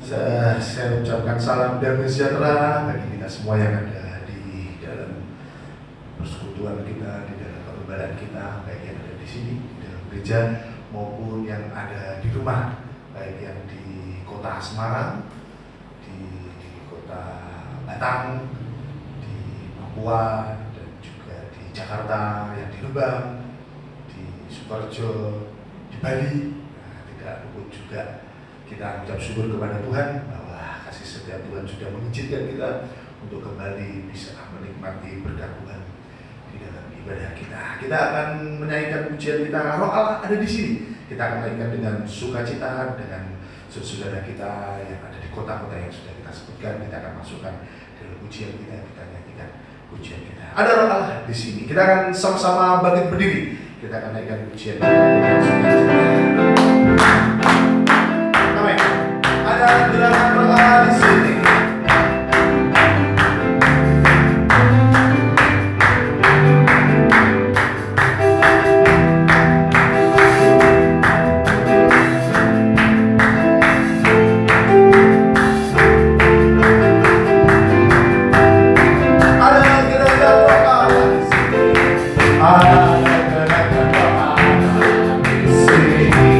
Saya ucapkan salam damai sejahtera bagi kita semua yang ada di dalam persekutuan kita, di dalam peribadahan kita, baik yang ada di sini, di dalam gereja, maupun yang ada di rumah, baik yang di kota Semarang, di kota Batam, di Papua, dan juga di Jakarta, yang di Lebang, di Sukoharjo, di Bali. Tidak luput juga kita mengucap syukur kepada Tuhan bahwa kasih setia Tuhan sudah mengizinkan kita untuk kembali bisa menikmati berkat Tuhan di dalam ibadah kita. Kita akan menyanyikan pujian kita, Roh Allah ada di sini. Kita akan menyanyikan dengan sukacita dengan saudara kita yang ada di kota-kota yang sudah kita sebutkan. Kita akan masukkan dalam pujian kita nyanyikan pujian kita. Ada Roh Allah di sini. Kita akan sama-sama bangkit berdiri. Kita akan naikkan pujian kita dengan sukacita. Amin. Ada gerakan Roh Allah di sini. Ada gerakan Roh Allah di sini.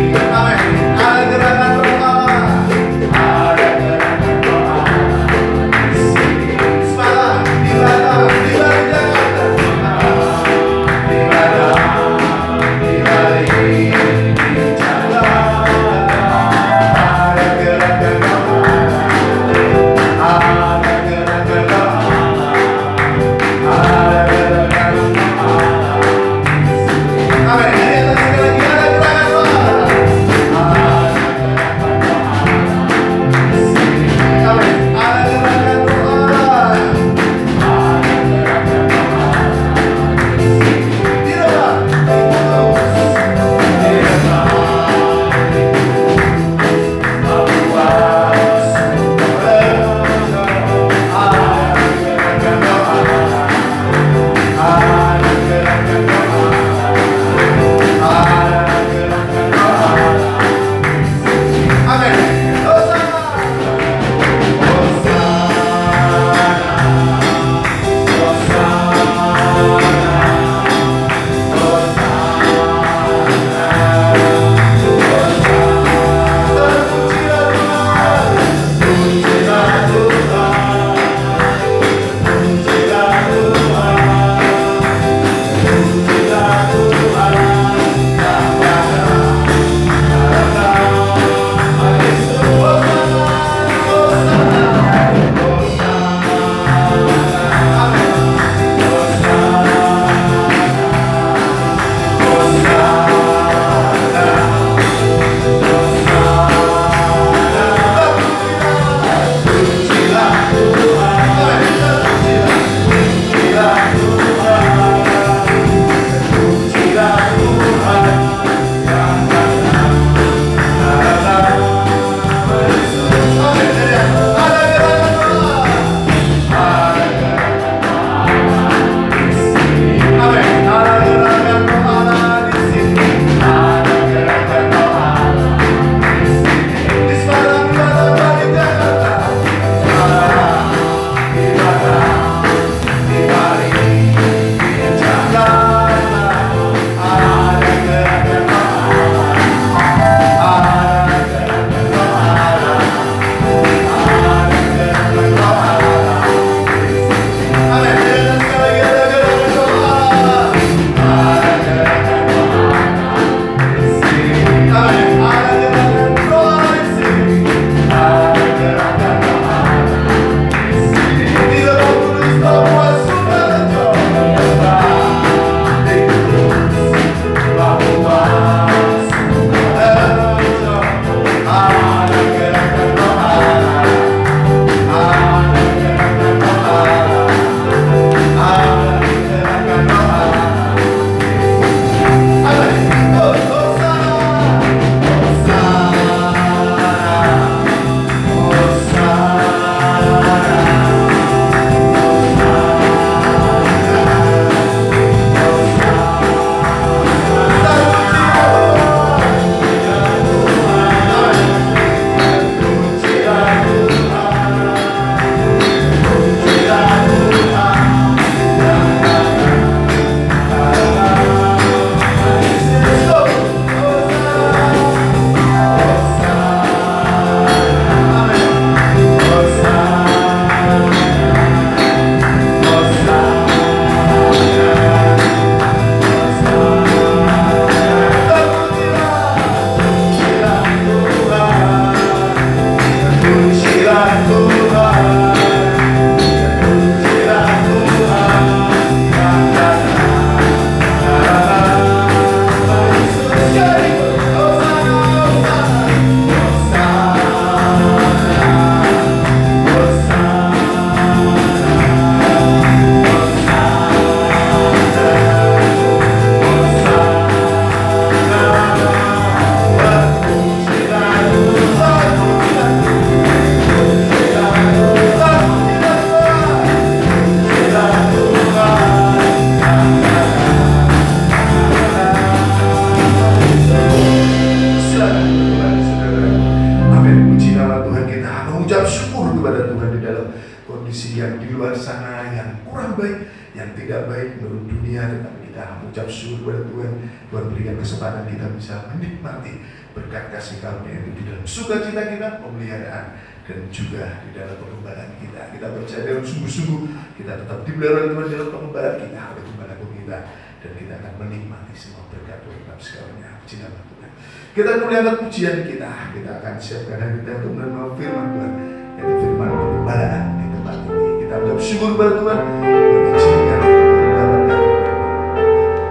kondisi yang di luar sana yang kurang baik, yang tidak baik menurut dunia, tetapi kita mengucap syukur kepada Tuhan. Tuhan berikan kesempatan kita bisa menikmati berkat kasih karunia itu di dalam sukacita kita, pemeliharaan, dan juga di dalam pengembalaan kita. Kita percaya dalam sungguh-sungguh kita tetap dipelihara Tuhan dalam pengembalaan kita, oleh gembala kita, dan kita akan menikmati semua berkat Tuhan dalam segalanya. Puji nama Tuhan. Kita muliakan pujian kita akan siapkan hari kita untuk menerima firman Tuhan, yaitu firman pengembalaan di tempat ini. Kita ucap syukur kepada Tuhan, mengizinkan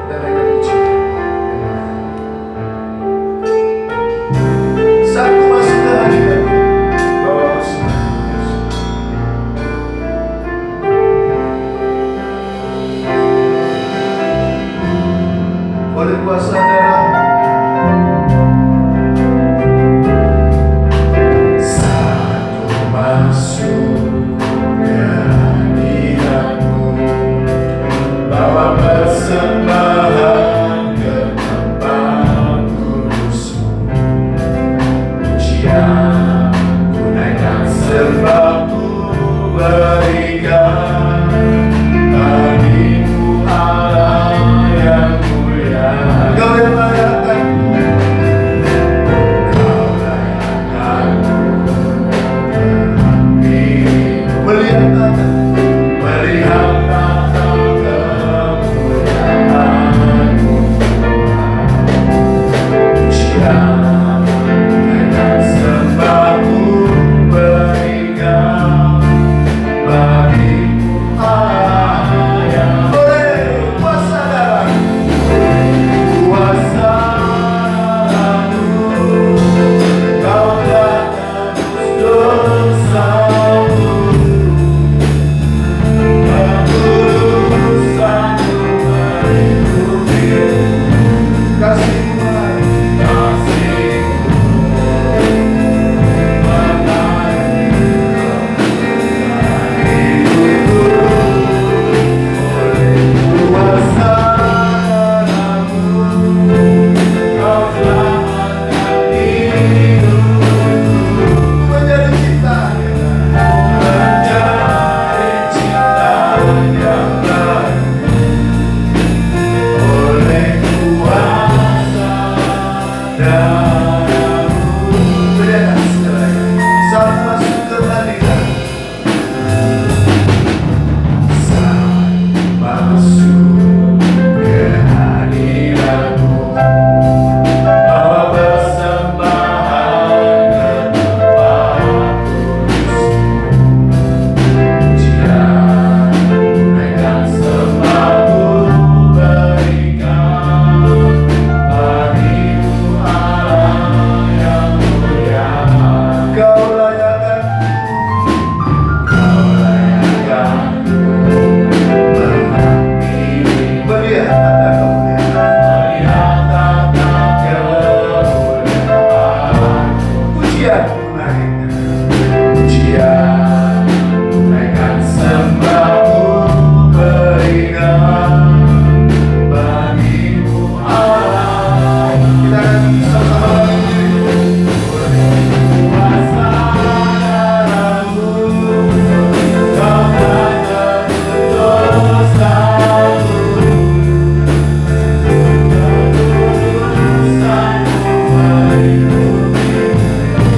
kita naikkan pujian. Saat ku masuk ke hadirat, bawa persembahan Yesus. Oleh kuasa darah masuk ke hadirat-Mu, bawa persembahan ke tempat kudus-Mu. Pujian ku naikkan, sembah ku berikan bagi-Mu Allah yang mulia. Kau yang layakan, melihat tata kemuliaan-Mu. Pujian dan sembah-Ku berikan bagi-Mu Allah yang oleh kuasa darah-Mu, Kau telah tebus dosa-Mu.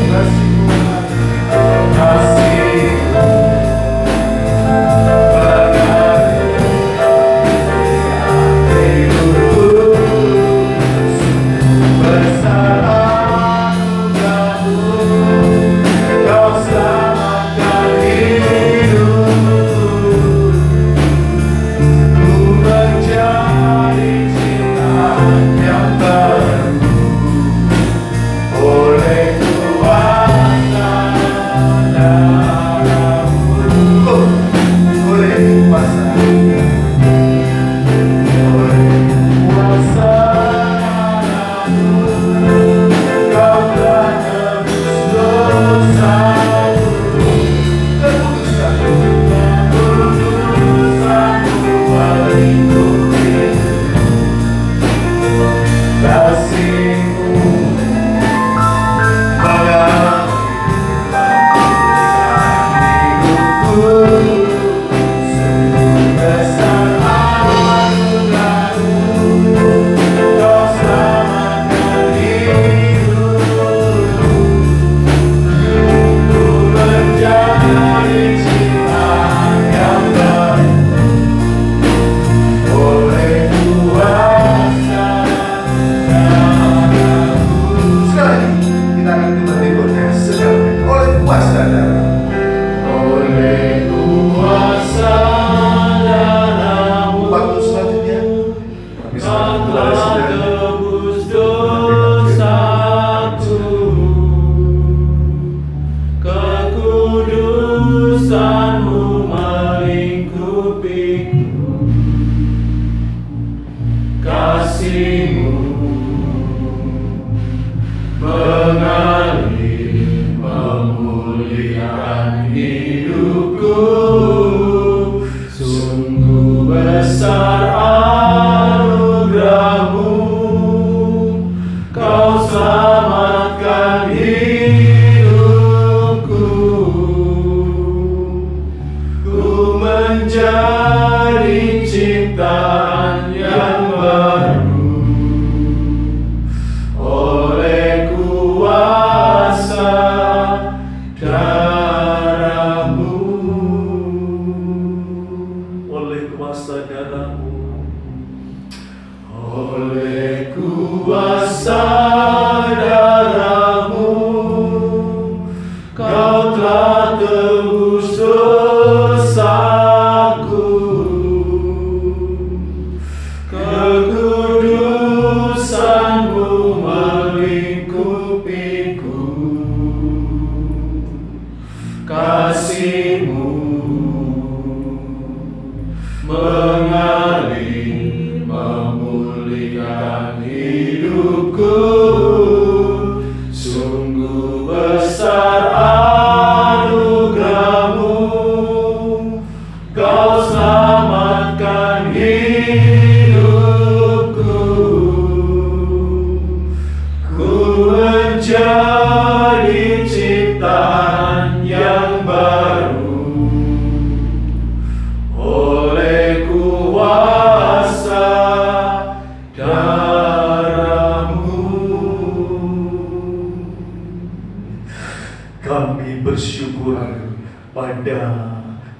Bless kuasa darah. Oleh kuasa darah-Mu, Waktu selanjutnya kami Kau kembali telah sedang tebus dosaku. Kekudusan-Mu melingkupiku, kasih-Mu mengalir memulihkan hidupku. Sungguh besar anugerah-Mu, Kau selamatkan hidupku. Ku menjadi ciptaan yang baru oleh kuasa darah-Mu. Oleh kuasa darah-Mu, Oleh kuasa darah-Mu, Kau telah tebus dosaku. Kekudusan-Mu melingkupiku, kasih-Mu mengalir memulihkan hidupku. Sungguh besar anugerah-Mu, Kau selamatkan hidupku. Ku menjadi ciptaan yang baru oleh kuasa darah-Mu. kami bersyukur pada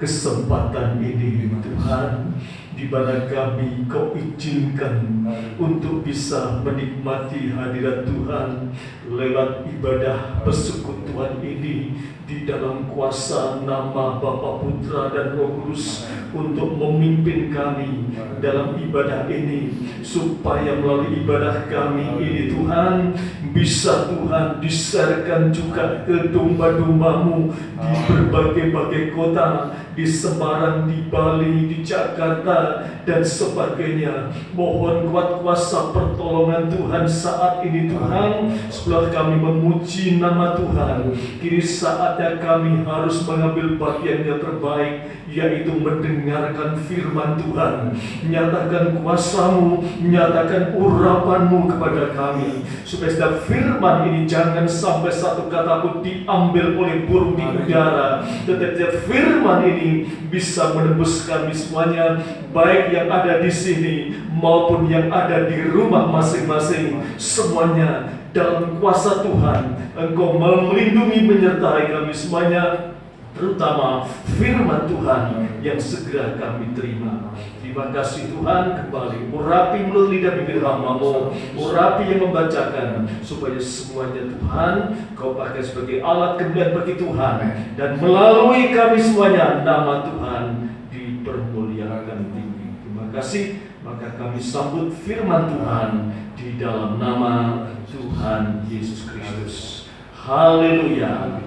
kesempatan ini Tuhan, di mana kami Kau izinkan untuk bisa menikmati hadirat Tuhan lewat ibadah persekutuan ini di dalam kuasa nama Bapa, Putra dan Roh Kudus, untuk memimpin kami dalam ibadah ini, supaya melalui ibadah kami ini Tuhan bisa Tuhan diserahkan juga ke domba-domba-Mu di berbagai-bagai kota, di Semarang, di Bali, di Jakarta dan sebagainya. Mohon kuat kuasa pertolongan Tuhan saat ini Tuhan. Setelah kami memuji nama Tuhan, kini saatnya kami harus mengambil bagian yang terbaik, yaitu mendengarkan firman Tuhan. Nyatakan kuasa-Mu, nyatakan urapan-Mu kepada kami, supaya setiap firman ini jangan sampai satu kata pun diambil oleh burung di udara, tetapi setiap firman ini bisa menembus kami semuanya, baik yang ada di sini maupun yang ada di rumah masing-masing. Semuanya dalam kuasa Tuhan, Engkau melindungi menyertai kami semuanya, terutama firman Tuhan yang segera kami terima. Terima kasih Tuhan, kembali urapi mulut lidah bibir hamba-Mu, urapi yang membacakan, supaya semuanya Tuhan Kau pakai sebagai alat kemuliaan bagi Tuhan, dan melalui kami semuanya nama Tuhan dipermuliakan tinggi. Terima kasih. Maka kami sambut firman Tuhan di dalam nama Tuhan Yesus Kristus. Haleluya.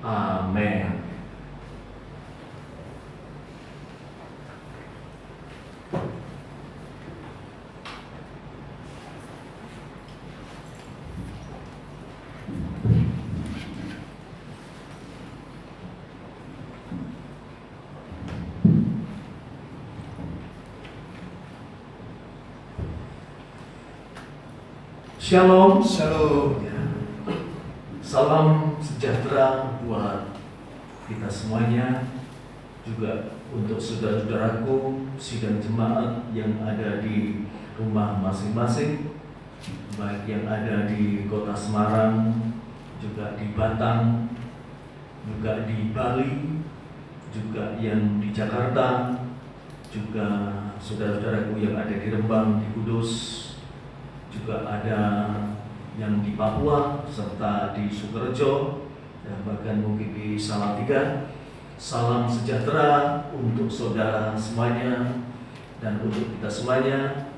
Amin. Shalom. Shalom. Salam sejahtera buat kita semuanya, juga untuk saudara-saudaraku sidang jemaat yang ada di rumah masing-masing, baik yang ada di kota Semarang, juga di Batang, juga di Bali, juga yang di Jakarta, juga saudara-saudaraku yang ada di Rembang, di Kudus, juga ada yang di Papua serta di Sukorejo, dan bahkan mungkin di Salatiga. Salam sejahtera untuk saudara semuanya dan untuk kita semuanya.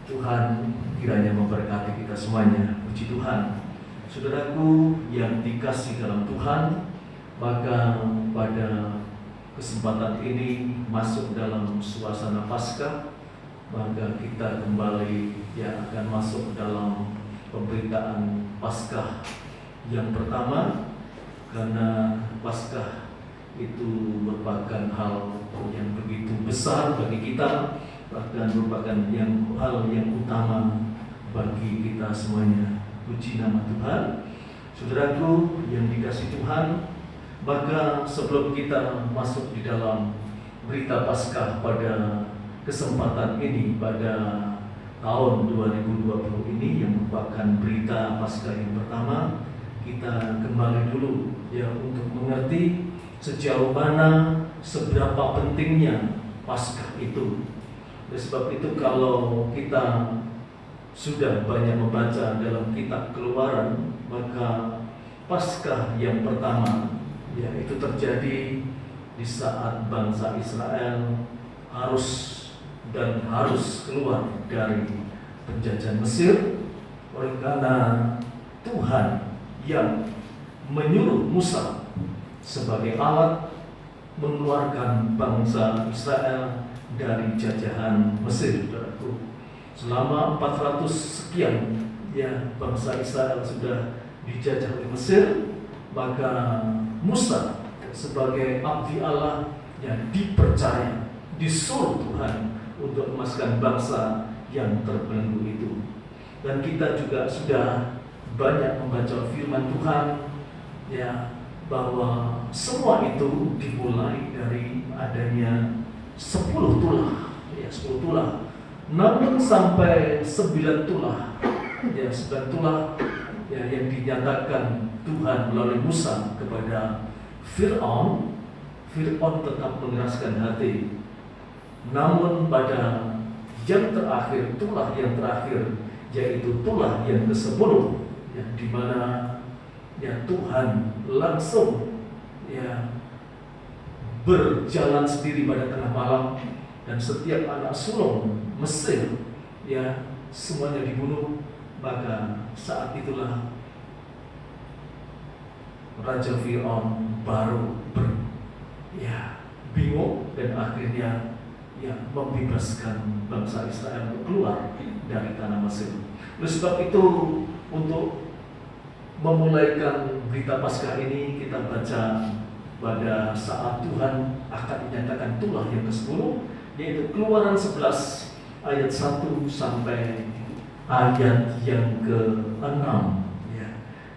Tuhan kiranya memberkati kita semuanya. Puji Tuhan. Saudaraku yang dikasih dalam Tuhan, maka pada kesempatan ini masuk dalam suasana Paskah, maka kita kembali akan masuk dalam pemberitaan Paskah yang pertama, karena Paskah itu merupakan hal yang begitu besar bagi kita, bahkan merupakan hal yang utama bagi kita semuanya. Puji nama Tuhan. Saudaraku yang dikasihi Tuhan, maka sebelum kita masuk di dalam berita Paskah pada kesempatan ini, pada tahun 2020 ini yang merupakan berita Paskah yang pertama, kita kembali dulu untuk mengerti sejauh mana, seberapa pentingnya Paskah itu. Oleh sebab itu, kalau kita sudah banyak membaca dalam kitab Keluaran, maka Paskah yang pertama itu terjadi di saat bangsa Israel harus keluar dari penjajahan Mesir, oleh karena Tuhan yang menyuruh Musa sebagai alat mengeluarkan bangsa Israel dari jajahan Mesir. Selama 400 sekian bangsa Israel sudah dijajah oleh Mesir, maka Musa sebagai abdi Allah yang dipercaya, disuruh Tuhan untuk memasukkan bangsa yang terbelenggu itu. Dan kita juga sudah banyak membaca firman Tuhan bahwa semua itu dimulai dari adanya 10 tulah, 10 tulah. Namun sampai 9 tulah, 9 tulah yang dinyatakan Tuhan melalui Musa kepada Fir'aun tetap mengeraskan hati. Namun pada yang terakhir, tulah yang terakhir, yaitu tulah yang ke-10, di mana Tuhan langsung berjalan sendiri pada tengah malam, dan setiap anak sulung Mesir semuanya dibunuh. Maka saat itulah Raja Fir'aun baru bingung dan akhirnya membebaskan bangsa Israel untuk keluar dari tanah Mesir. Oleh sebab itu, untuk memulaikan berita Paskah ini, kita baca pada saat Tuhan akan dinyatakan tulah yang ke-10, yaitu Keluaran 11 ayat 1 sampai ayat yang ke-6.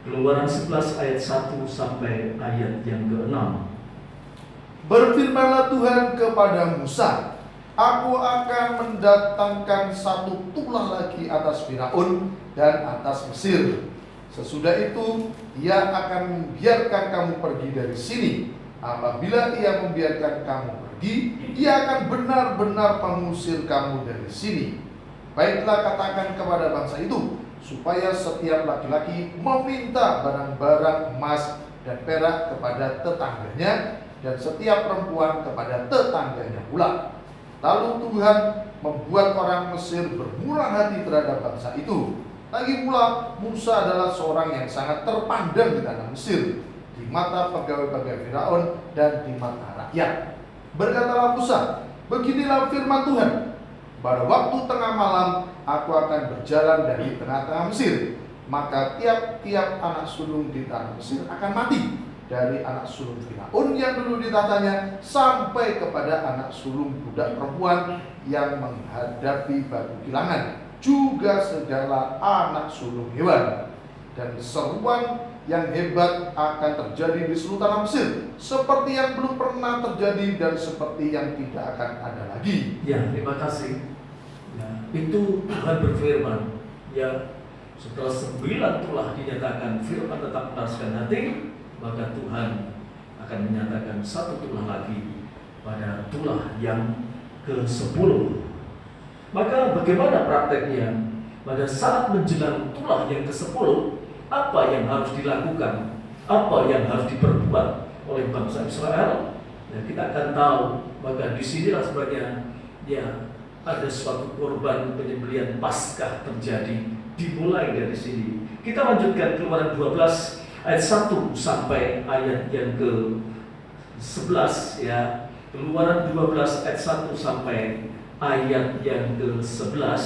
Keluaran 11 ayat 1 sampai ayat yang ke-6. Berfirmanlah Tuhan kepada Musa, Aku akan mendatangkan 1 tulah lagi atas Firaun dan atas Mesir. Sesudah itu, ia akan membiarkan kamu pergi dari sini. Apabila ia membiarkan kamu pergi, ia akan benar-benar mengusir kamu dari sini. Baiklah, katakan kepada bangsa itu, supaya setiap laki-laki meminta barang-barang emas dan perak kepada tetangganya, dan setiap perempuan kepada tetangganya pula. Lalu Tuhan membuat orang Mesir bermurah hati terhadap bangsa itu. Lagi pula, Musa adalah seorang yang sangat terpandang di tanah Mesir, di mata pegawai-pegawai Firaun dan di mata rakyat. Berkatalah Musa, beginilah firman Tuhan, pada waktu tengah malam aku akan berjalan dari tengah-tengah Mesir, maka tiap-tiap anak sulung di tanah Mesir akan mati, dari anak sulung Firaun yang dulu ditatanya sampai kepada anak sulung budak perempuan yang menghadapi batu kilangan, juga segala anak sulung hewan. Dan seruan yang hebat akan terjadi di seluruh tanah Mesir, seperti yang belum pernah terjadi dan seperti yang tidak akan ada lagi. Terima kasih. Itu Tuhan berfirman. Setelah 9 tulah dinyatakan Fir'aun tetap mengeraskan hati, maka Tuhan akan menyatakan 1 tulah lagi pada tulah yang ke-10. Maka bagaimana prakteknya? Pada saat menjelang tulah yang ke-10, apa yang harus dilakukan? apa yang harus diperbuat oleh bangsa Israel. Ya, kita akan tahu, maka disinilah sebenarnya ya ada suatu korban penyembelihan Paskah terjadi, dimulai dari sini. Kita lanjutkan Keluaran 12 ayat 1 sampai ayat yang ke-11 ya. Keluaran 12 ayat 1 sampai ayat yang ke-11.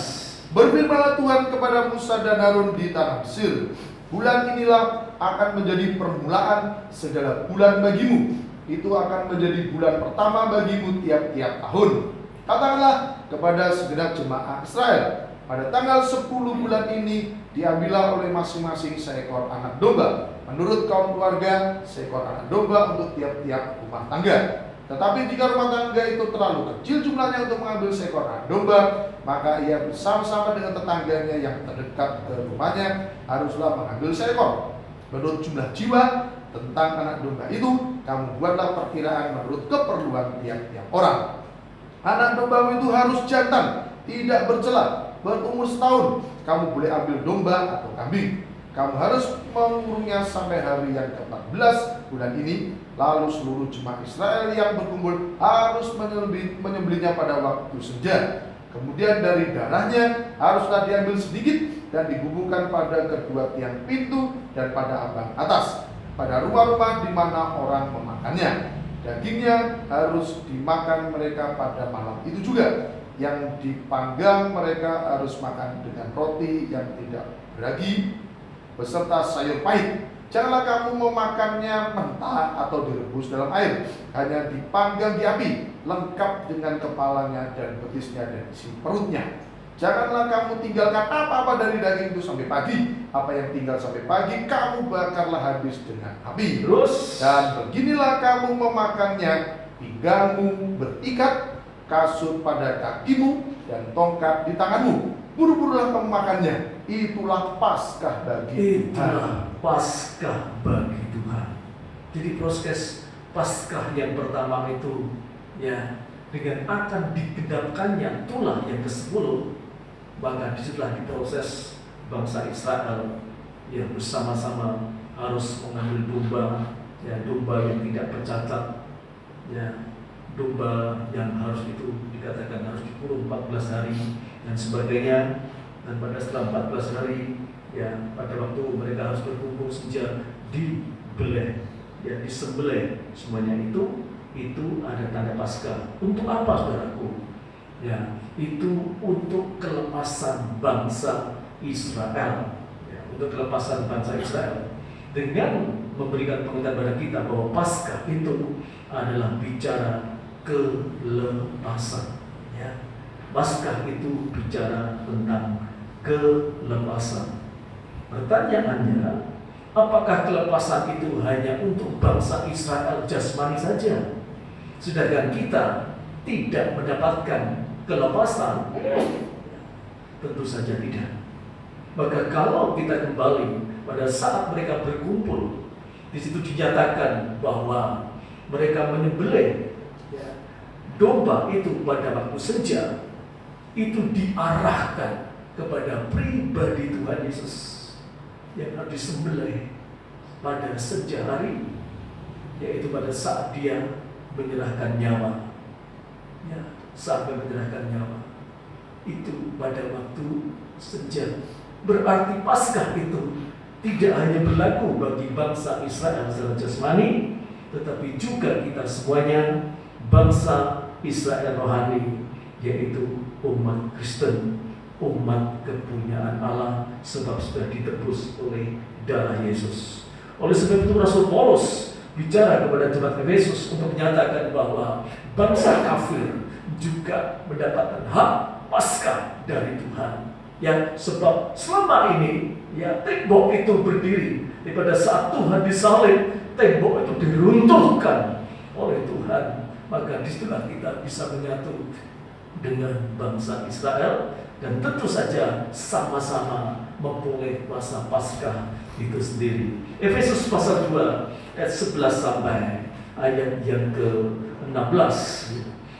Berfirmanlah Tuhan kepada Musa dan Harun di tanah Mesir, bulan inilah akan menjadi permulaan segala bulan bagimu. Itu akan menjadi bulan pertama bagimu tiap-tiap tahun. Katakanlah kepada segenap jemaah Israel, pada tanggal 10 bulan ini diambillah oleh masing-masing seekor anak domba, menurut kaum keluarga seekor anak domba untuk tiap-tiap rumah tangga. Tetapi jika rumah tangga itu terlalu kecil jumlahnya untuk mengambil seekor anak domba, maka ia bersama-sama dengan tetangganya yang terdekat ke rumahnya haruslah mengambil seekor. Menurut jumlah jiwa tentang anak domba itu, kamu buatlah perkiraan menurut keperluan tiap-tiap orang. Anak domba itu harus jantan, tidak bercela, berumur setahun. Kamu boleh ambil domba atau kambing. Kamu harus mengurungnya sampai hari yang ke-14 bulan ini. Lalu seluruh jemaah Israel yang berkumpul harus menyembelihnya pada waktu senja. Kemudian dari darahnya haruslah diambil sedikit dan dibubuhkan pada kedua tiang pintu dan pada ambang atas, pada rumah-rumah di mana orang memakannya. Dagingnya harus dimakan mereka pada malam itu juga. Yang dipanggang mereka harus makan dengan roti yang tidak beragi beserta sayur pahit. Janganlah kamu memakannya mentah atau direbus dalam air, hanya dipanggang di api, lengkap dengan kepalanya dan betisnya dan isi perutnya. Janganlah kamu tinggalkan apa-apa dari daging itu sampai pagi. Apa yang tinggal sampai pagi kamu bakarlah habis dengan api. Terus, Dan beginilah kamu memakannya: pinggangmu berikat, kasut pada kakimu, dan tongkat di tanganmu. Buru-burulah kamu makannya. Itulah Paskah bagi Tuhan. itulah Paskah bagi Tuhan. Jadi proses Paskah yang pertama itu ya dengan akan digenapkannya tulah yang ke-10, maka disitulah diproses bangsa Israel yang bersama-sama harus mengambil domba, ya domba yang tidak bercacat, ya domba yang harus itu dikatakan harus dikurung 14 hari dan sebagainya. Dan pada setelah 14 hari ya pada waktu mereka harus berkumpul senja dibeleh, ya disembelih semuanya itu ada tanda Paskah. Untuk apa saudaraku? Ya, itu untuk kelepasan bangsa Israel. Ya, untuk kelepasan bangsa Israel. Dengan memberikan pengertian pada kita bahwa Paskah itu adalah bicara kelepasan. Ya, Paskah itu bicara tentang kelepasan. Pertanyaannya, apakah kelepasan itu hanya untuk bangsa Israel jasmani saja, sedangkan kita tidak mendapatkan kelepasan? Tentu saja tidak. Maka kalau kita kembali pada saat mereka berkumpul, di situ dinyatakan bahwa mereka menyembelih domba itu pada waktu senja, itu diarahkan kepada pribadi Tuhan Yesus yang harus disembelih pada senja hari, yaitu pada saat dia menyerahkan nyawa. Ya, sampai menyerahkan nyawa itu pada waktu senja. Berarti Paskah itu tidak hanya berlaku bagi bangsa Israel secara jasmani, tetapi juga kita semuanya bangsa Israel rohani, yaitu umat Kristen, umat kepunyaan Allah, sebab sudah ditebus oleh darah Yesus. Oleh sebab itu Rasul Paulus bicara kepada jemaat Efesus untuk menyatakan bahwa bangsa kafir juga mendapatkan hak Paskah dari Tuhan. Ya, sebab selama ini ya tembok itu berdiri. Pada saat Tuhan disalib, tembok itu diruntuhkan oleh Tuhan. Maka disitulah kita bisa menyatu dengan bangsa Israel dan tentu saja sama-sama memperoleh masa Paskah itu sendiri. Efesus pasal 2 ayat 11 sampai ayat yang ke-16.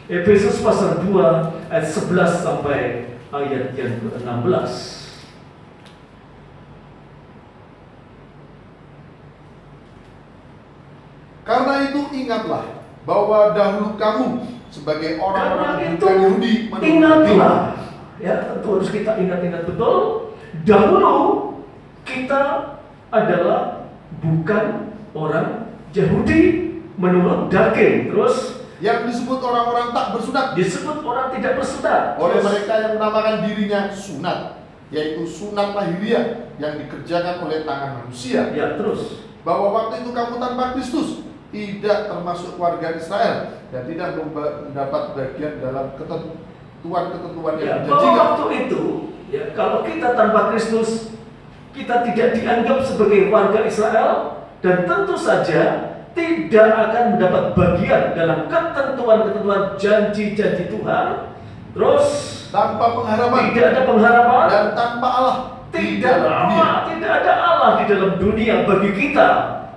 Efesus pasal 2 ayat 11 sampai ayat yang ke-16. Karena itu ingatlah bahwa dahulu kamu sebagai orang-orang bukan Yahudi ingatlah, ya tentu harus kita ingat-ingat betul. Dahulu kita adalah bukan orang Yahudi menurut daging. Terus yang disebut orang-orang tak bersunat, disebut orang tidak bersunat oleh mereka yang menamakan dirinya sunat, yaitu sunat lahiriah yang dikerjakan oleh tangan manusia. Ya, terus Bahwa waktu itu kamu tanpa Kristus, tidak termasuk warga Israel, dan tidak mendapat bagian dalam ketentuan-ketentuan yang ya, bahwa dijanjikan. waktu itu ya, kalau kita tanpa Kristus, kita tidak dianggap sebagai warga Israel, dan tentu saja tidak akan mendapat bagian dalam ketentuan-ketentuan janji-janji Tuhan. Terus Tanpa pengharapan tidak ada pengharapan, dan tanpa Allah di tidak dalam dunia. ada Allah di dalam dunia bagi kita.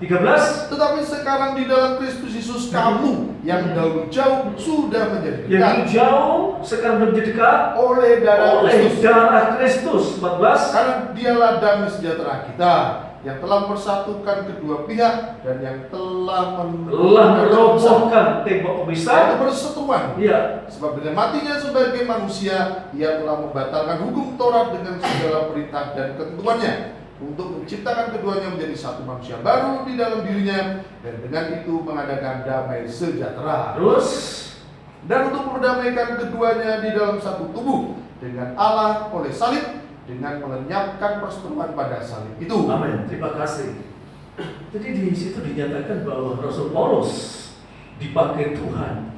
13. Tetapi sekarang di dalam Kristus Yesus, kamu yang dahulu jauh sudah menjadi Yang dekat jauh sekarang menjadi dekat oleh darah oleh Kristus. darah Kristus. 14. Karena dialah damai sejahtera kita, yang telah mempersatukan kedua pihak dan yang telah merobohkan tembok yaitu pemisah. perseteruan. Ya, Sebab dengan matinya sebagai manusia, ia telah membatalkan hukum Taurat dengan segala perintah dan ketentuannya, untuk menciptakan keduanya menjadi satu manusia baru di dalam dirinya, dan dengan itu mengadakan damai sejahtera. terus Dan untuk mendamaikan keduanya di dalam satu tubuh dengan Allah oleh salib, dengan melenyapkan perseteruan pada salib itu. amin. Terima kasih. Jadi di situ dinyatakan bahwa Rasul Paulus dipakai Tuhan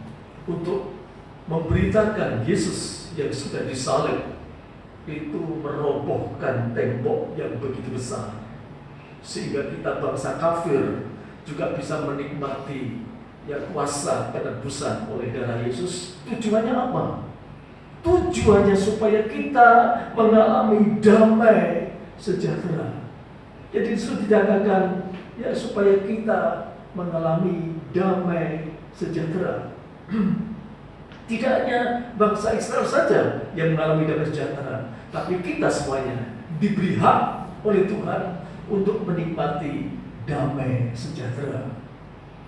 untuk memberitakan Yesus yang sudah disalib itu merobohkan tembok yang begitu besar, sehingga kita bangsa kafir juga bisa menikmati ya kuasa penebusan oleh darah Yesus. Tujuannya apa? Tujuannya supaya kita mengalami damai sejahtera. Jadi disitu dikatakan ya supaya kita mengalami damai sejahtera. Tidak hanya bangsa Israel saja yang mengalami damai sejahtera, tapi kita semuanya diberi hak oleh Tuhan untuk menikmati damai sejahtera.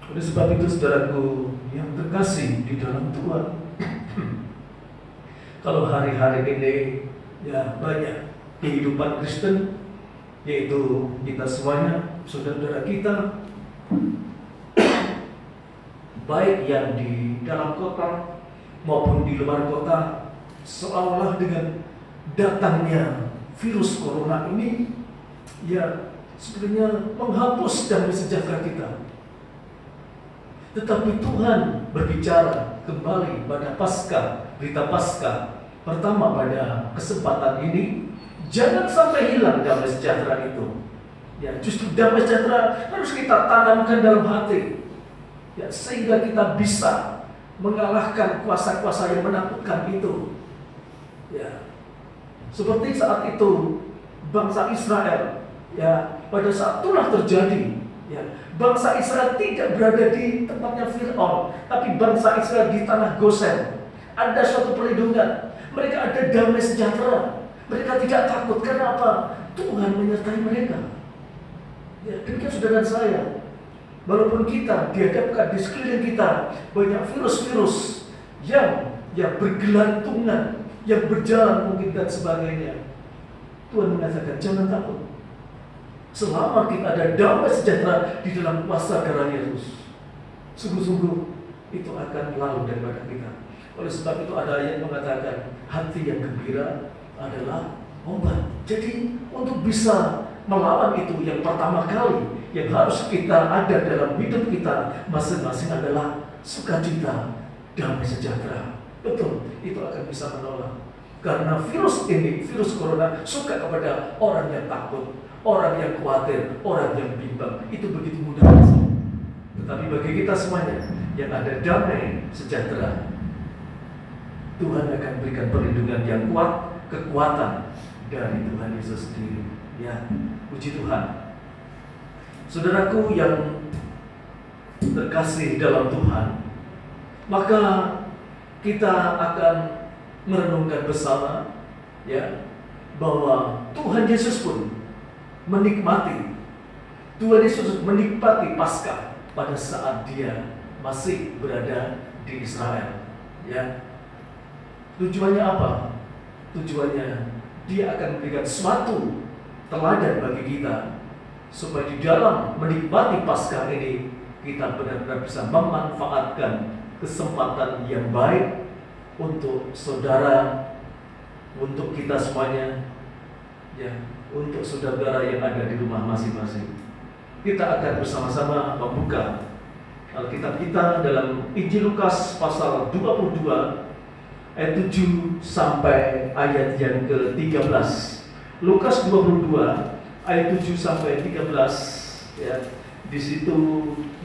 Oleh sebab itu saudaraku yang terkasih di dalam Tuhan, kalau hari-hari ini ya banyak kehidupan Kristen, yaitu kita semuanya, saudara-saudara kita, baik yang di dalam kota maupun di luar kota, seolah-olah dengan datangnya virus corona ini ya sebenarnya menghapus damai sejahtera kita. Tetapi Tuhan berbicara kembali pada Paskah, berita Paskah pertama pada kesempatan ini, jangan sampai hilang damai sejahtera itu. Ya, justru damai sejahtera harus kita tanamkan dalam hati, ya, sehingga kita bisa mengalahkan kuasa-kuasa yang menakutkan itu. Ya, seperti saat itu bangsa Israel, ya, pada saat itulah terjadi. Ya, bangsa Israel tidak berada di tempatnya Fir'aun, tapi bangsa Israel di tanah Gosen. Ada suatu perlindungan. Mereka ada damai sejahtera. Mereka tidak takut. Karena apa? Tuhan menyertai mereka. Ya, demikian saudara saya. Walaupun kita dihadapkan di sekeliling kita banyak virus-virus yang bergelantungan, yang berjalan mungkin dan sebagainya, Tuhan mengatakan jangan takut. Selama kita ada damai sejahtera di dalam kuasa darah Yesus, sungguh-sungguh itu akan lalu daripada kita. Oleh sebab itu ada yang mengatakan hati yang gembira adalah obat. Jadi untuk bisa melawan itu, yang pertama kali yang harus kita ada dalam hidup kita masing-masing adalah sukacita, damai sejahtera. Betul, itu akan bisa menolak. Karena virus ini, virus corona, suka kepada orang yang takut, orang yang khawatir, orang yang bimbang. Itu begitu mudah. Tetapi bagi kita semuanya yang ada damai sejahtera, Tuhan akan berikan perlindungan yang kuat, kekuatan dari Tuhan Yesus sendiri. Ya, puji Tuhan. Saudaraku yang terkasih dalam Tuhan, maka kita akan merenungkan bersama ya bahwa Tuhan Yesus pun menikmati Paskah pada saat dia masih berada di Israel. Ya, tujuannya apa? Tujuannya dia akan memberikan suatu teladan bagi kita, supaya di dalam menikmati Paskah ini kita benar-benar bisa memanfaatkan kesempatan yang baik untuk saudara, untuk kita semuanya, ya, untuk saudara yang ada di rumah masing-masing. Kita akan bersama-sama membuka Alkitab kita dalam Injil Lukas pasal 22 ayat 7 sampai ayat yang ke-13. Lukas 22 ayat 7 sampai 13, ya. Di situ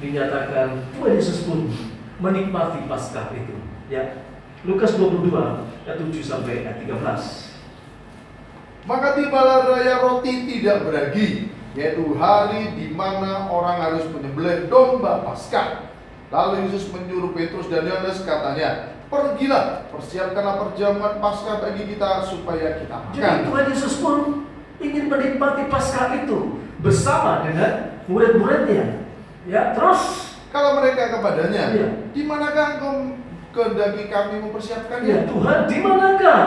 dinyatakan Tuhan Yesus pun menikmati Paskah itu, ya. Lukas 22 ayat 7 sampai ayat 13. Maka tibalah raya roti tidak beragi, yaitu hari di mana orang harus menyembelih domba Paskah. Lalu Yesus menyuruh Petrus dan Yohanes, katanya, pergilah, persiapkanlah perjamuan Paskah bagi kita supaya kita makan. Jadi Tuhan Yesus pun ingin menikmati Paskah itu bersama dengan murid-muridnya. Ya, terus Kalau mereka kepadanya, Iya. di manakah engkau kehendaki kami mempersiapkannya? ya Tuhan, di manakah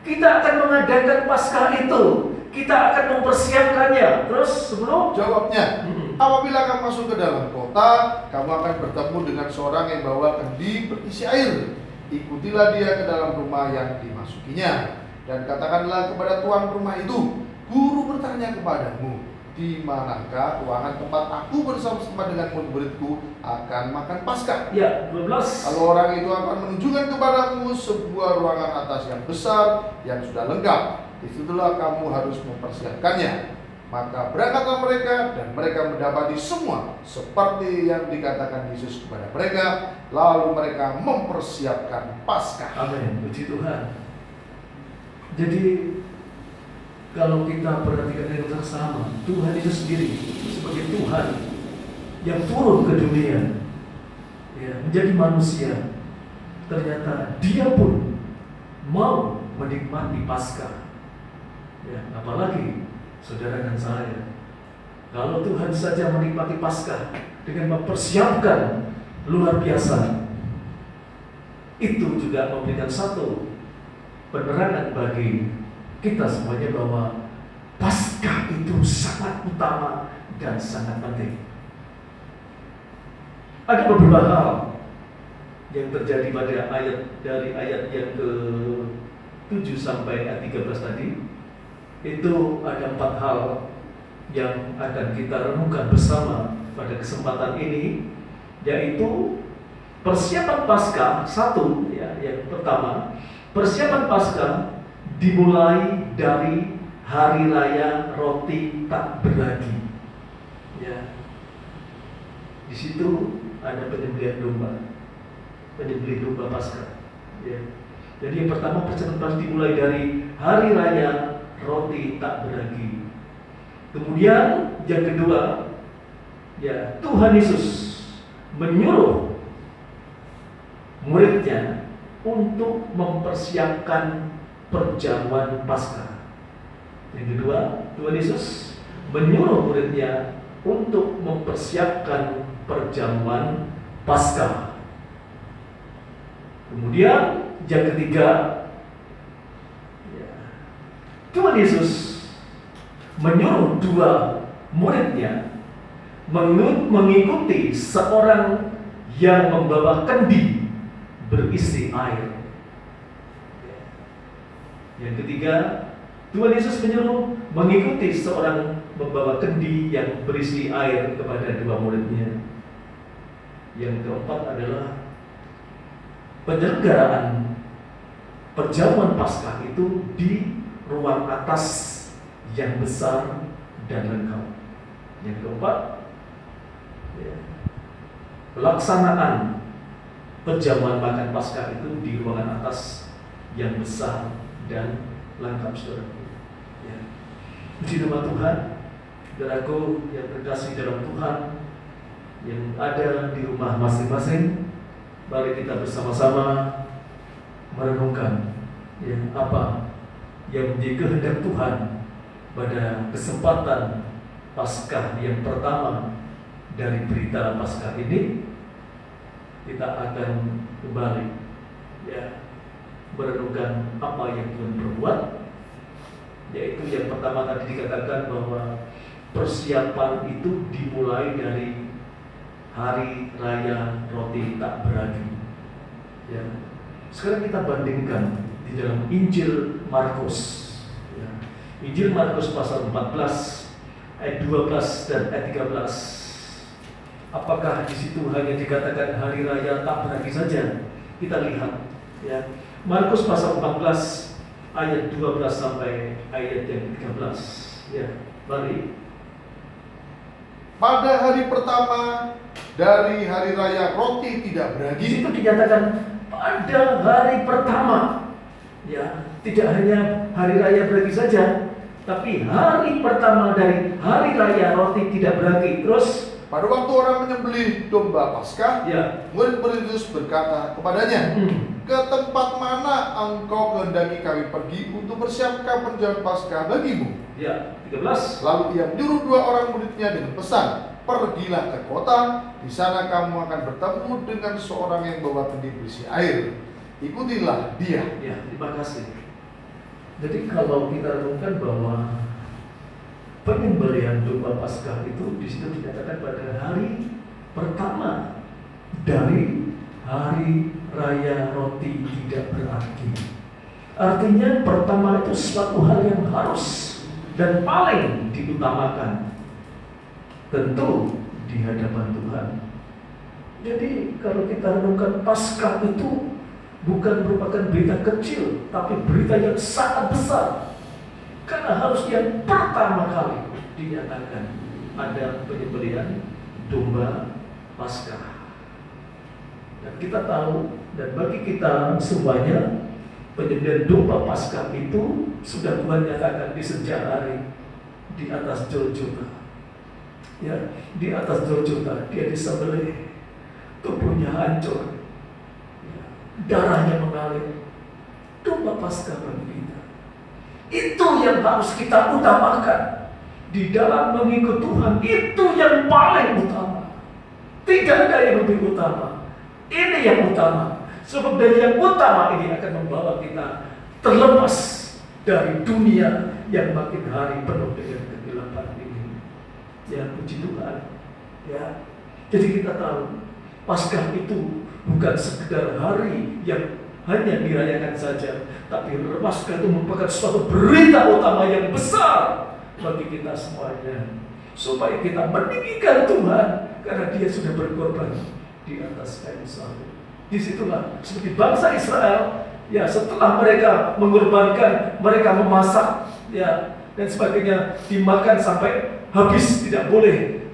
kita akan mengadakan Paskah itu? Kita akan mempersiapkannya. Terus sebelum Jawabnya, apabila kamu masuk ke dalam kota, kamu akan bertemu dengan seorang yang bawa kendi berisi air. Ikutilah dia ke dalam rumah yang dimasukinya, dan katakanlah kepada tuan rumah itu, guru bertanya kepadamu, di manakah ruangan tempat aku bersama-sama dengan murid-muridku akan makan Paskah? ya 12. Lalu orang itu akan menunjukkan kepadamu sebuah ruangan atas yang besar yang sudah lengkap. Disitulah kamu harus mempersiapkannya. Maka berangkatlah mereka, dan mereka mendapati semua seperti yang dikatakan Yesus kepada mereka. Lalu mereka mempersiapkan Paskah. Amin, puji Tuhan. Jadi kalau kita perhatikan dengan seksama, Tuhan itu sendiri sebagai Tuhan yang turun ke dunia, ya, menjadi manusia, ternyata Dia pun mau menikmati Paskah. Ya, apalagi saudara dan saya, kalau Tuhan saja menikmati Paskah dengan mempersiapkan luar biasa, itu juga memberikan satu penerangan bagi kita semuanya bahwa Paskah itu sangat utama dan sangat penting. Ada beberapa hal yang terjadi pada dari ayat yang ke-7 sampai ayat 13 tadi. Itu ada 4 hal yang akan kita renungkan bersama pada kesempatan ini, yaitu persiapan Paskah. Satu, ya, yang pertama, persiapan Paskah dimulai dari hari raya roti tak beragi. Ya, di situ ada penyembelihan domba, penyembelih domba Paskah. Ya. Jadi yang pertama, persiapan Paskah dimulai dari hari raya roti tak beragi. Kemudian yang kedua, ya, Tuhan Yesus menyuruh muridnya untuk mempersiapkan perjamuan Paskah. Yang kedua, Tuhan Yesus menyuruh muridnya untuk mempersiapkan perjamuan Paskah. Kemudian yang ketiga, Tuhan Yesus menyuruh 2 muridnya mengikuti seorang yang membawa kendi berisi air. Yang ketiga, Tuhan Yesus menyuruh mengikuti seorang membawa kendi yang berisi air kepada 2 muridnya. Yang keempat adalah penyelenggaraan perjamuan Paskah itu di ruang atas yang besar dan lengkap. Yang keempat, ya, pelaksanaan perjamuan makan Paskah itu di ruangan atas yang besar dan lengkap, saudara. Ya. Puji nama Tuhan, saudaraku yang terkasih dalam Tuhan, yang ada di rumah masing-masing, mari kita bersama-sama merenungkan, ya, apa yang menjadi kehendak Tuhan pada kesempatan Paskah yang pertama dari berita Paskah ini, kita akan kembali merenungkan apa yang Tuhan berbuat. Yaitu yang pertama tadi dikatakan bahwa persiapan itu dimulai dari hari raya roti tak beragi. Sekarang kita bandingkan di dalam Injil Markus. Injil Markus pasal 14 ayat 12 dan ayat 13. Apakah di situ hanya dikatakan hari raya tak beragi saja? Kita lihat Markus pasal 14 ayat 12 sampai ayat yang 13. Mari. Pada hari pertama dari hari raya roti tidak beragi. Di situ dinyatakan pada hari pertama. Tidak hanya hari raya beragi saja, tapi hari pertama dari hari raya roti tidak beragi. Terus pada waktu orang menyembelih domba Paskah, murid-murid Yesus berkata kepadanya, ke tempat mana engkau kehendaki kami pergi untuk bersiapkan perjamuan Paskah bagimu? 13. Lalu ia menyuruh 2 orang muridnya dengan pesan, pergilah ke kota, di sana kamu akan bertemu dengan seorang yang bawa kendi berisi air. Ikutilah dia. Terima kasih. Jadi kalau kita renungkan bahwa penyembelihan domba Paskah itu di situ dikatakan pada hari pertama dari hari raya roti tidak berarti. Artinya pertama itu suatu hal yang harus dan paling diutamakan, tentu di hadapan Tuhan. Jadi kalau kita renungkan Paskah itu bukan merupakan berita kecil, tapi berita yang sangat besar. Karena harus yang pertama kali dinyatakan ada penyembelihan domba Paskah. Dan kita tahu, dan bagi kita semuanya, penyembelihan domba Paskah itu sudah Tuhan nyatakan di sejak hari di atas Golgota. Di atas Golgota dia disembelih, tubuhnya hancur, darahnya mengalir. Domba Paskah bagi kita. Itu yang harus kita utamakan di dalam mengikut Tuhan. Itu yang paling utama. Tidak ada yang lebih utama. Ini yang utama. Sebab dari yang utama ini akan membawa kita terlepas dari dunia yang makin hari penuh dengan kegelapan ini. Puji Tuhan. Jadi kita tahu Paskah itu bukan sekedar hari yang hanya dirayakan saja, tapi Paskah itu merupakan suatu berita utama yang besar bagi kita semuanya, supaya kita meninggikan Tuhan karena Dia sudah berkorban di atas kayu salib. Disitulah seperti bangsa Israel, setelah mereka mengorbankan, mereka memasak, dan sebagainya, dimakan sampai habis, tidak boleh,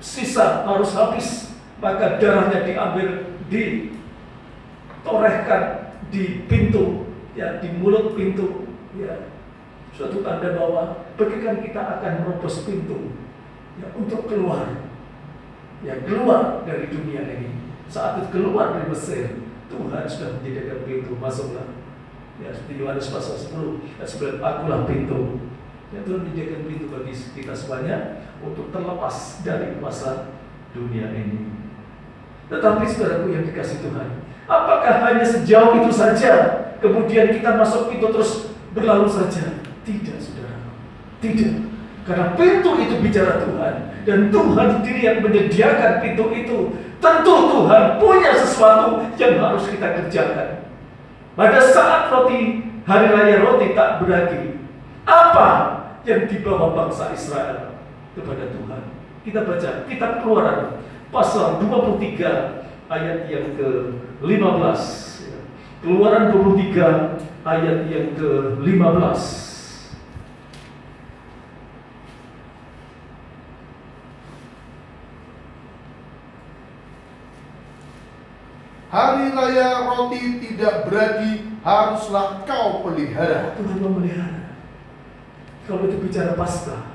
sisa harus habis, maka darahnya diambil, ditorehkan di pintu, di mulut pintu, suatu tanda bahwa bagikan kita akan merobos pintu, untuk keluar, keluar dari dunia ini. Saat itu keluar dari Mesir, Tuhan sudah menyediakan pintu, masuklah. Seperti Yohanes pasal 10, sebelum akulah pintu. Tuhan menyediakan pintu bagi kita semuanya untuk terlepas dari kuasa dunia ini. Tetapi saudaraku yang dikasih Tuhan, apakah hanya sejauh itu saja, kemudian kita masuk pintu terus berlalu saja? Tidak, saudara. Tidak. Karena pintu itu bicara Tuhan, dan Tuhan sendiri yang menyediakan pintu itu. Tentu Tuhan punya sesuatu yang harus kita kerjakan. Pada saat hari raya roti tak beragi, apa yang dibawa bangsa Israel kepada Tuhan? Kita baca kitab Keluaran pasal 23 ayat yang ke-15. Keluaran 23 ayat yang ke-15. Hari raya roti tidak beragi haruslah kau pelihara. Tuhan memelihara. Kalau itu bicara Paskah,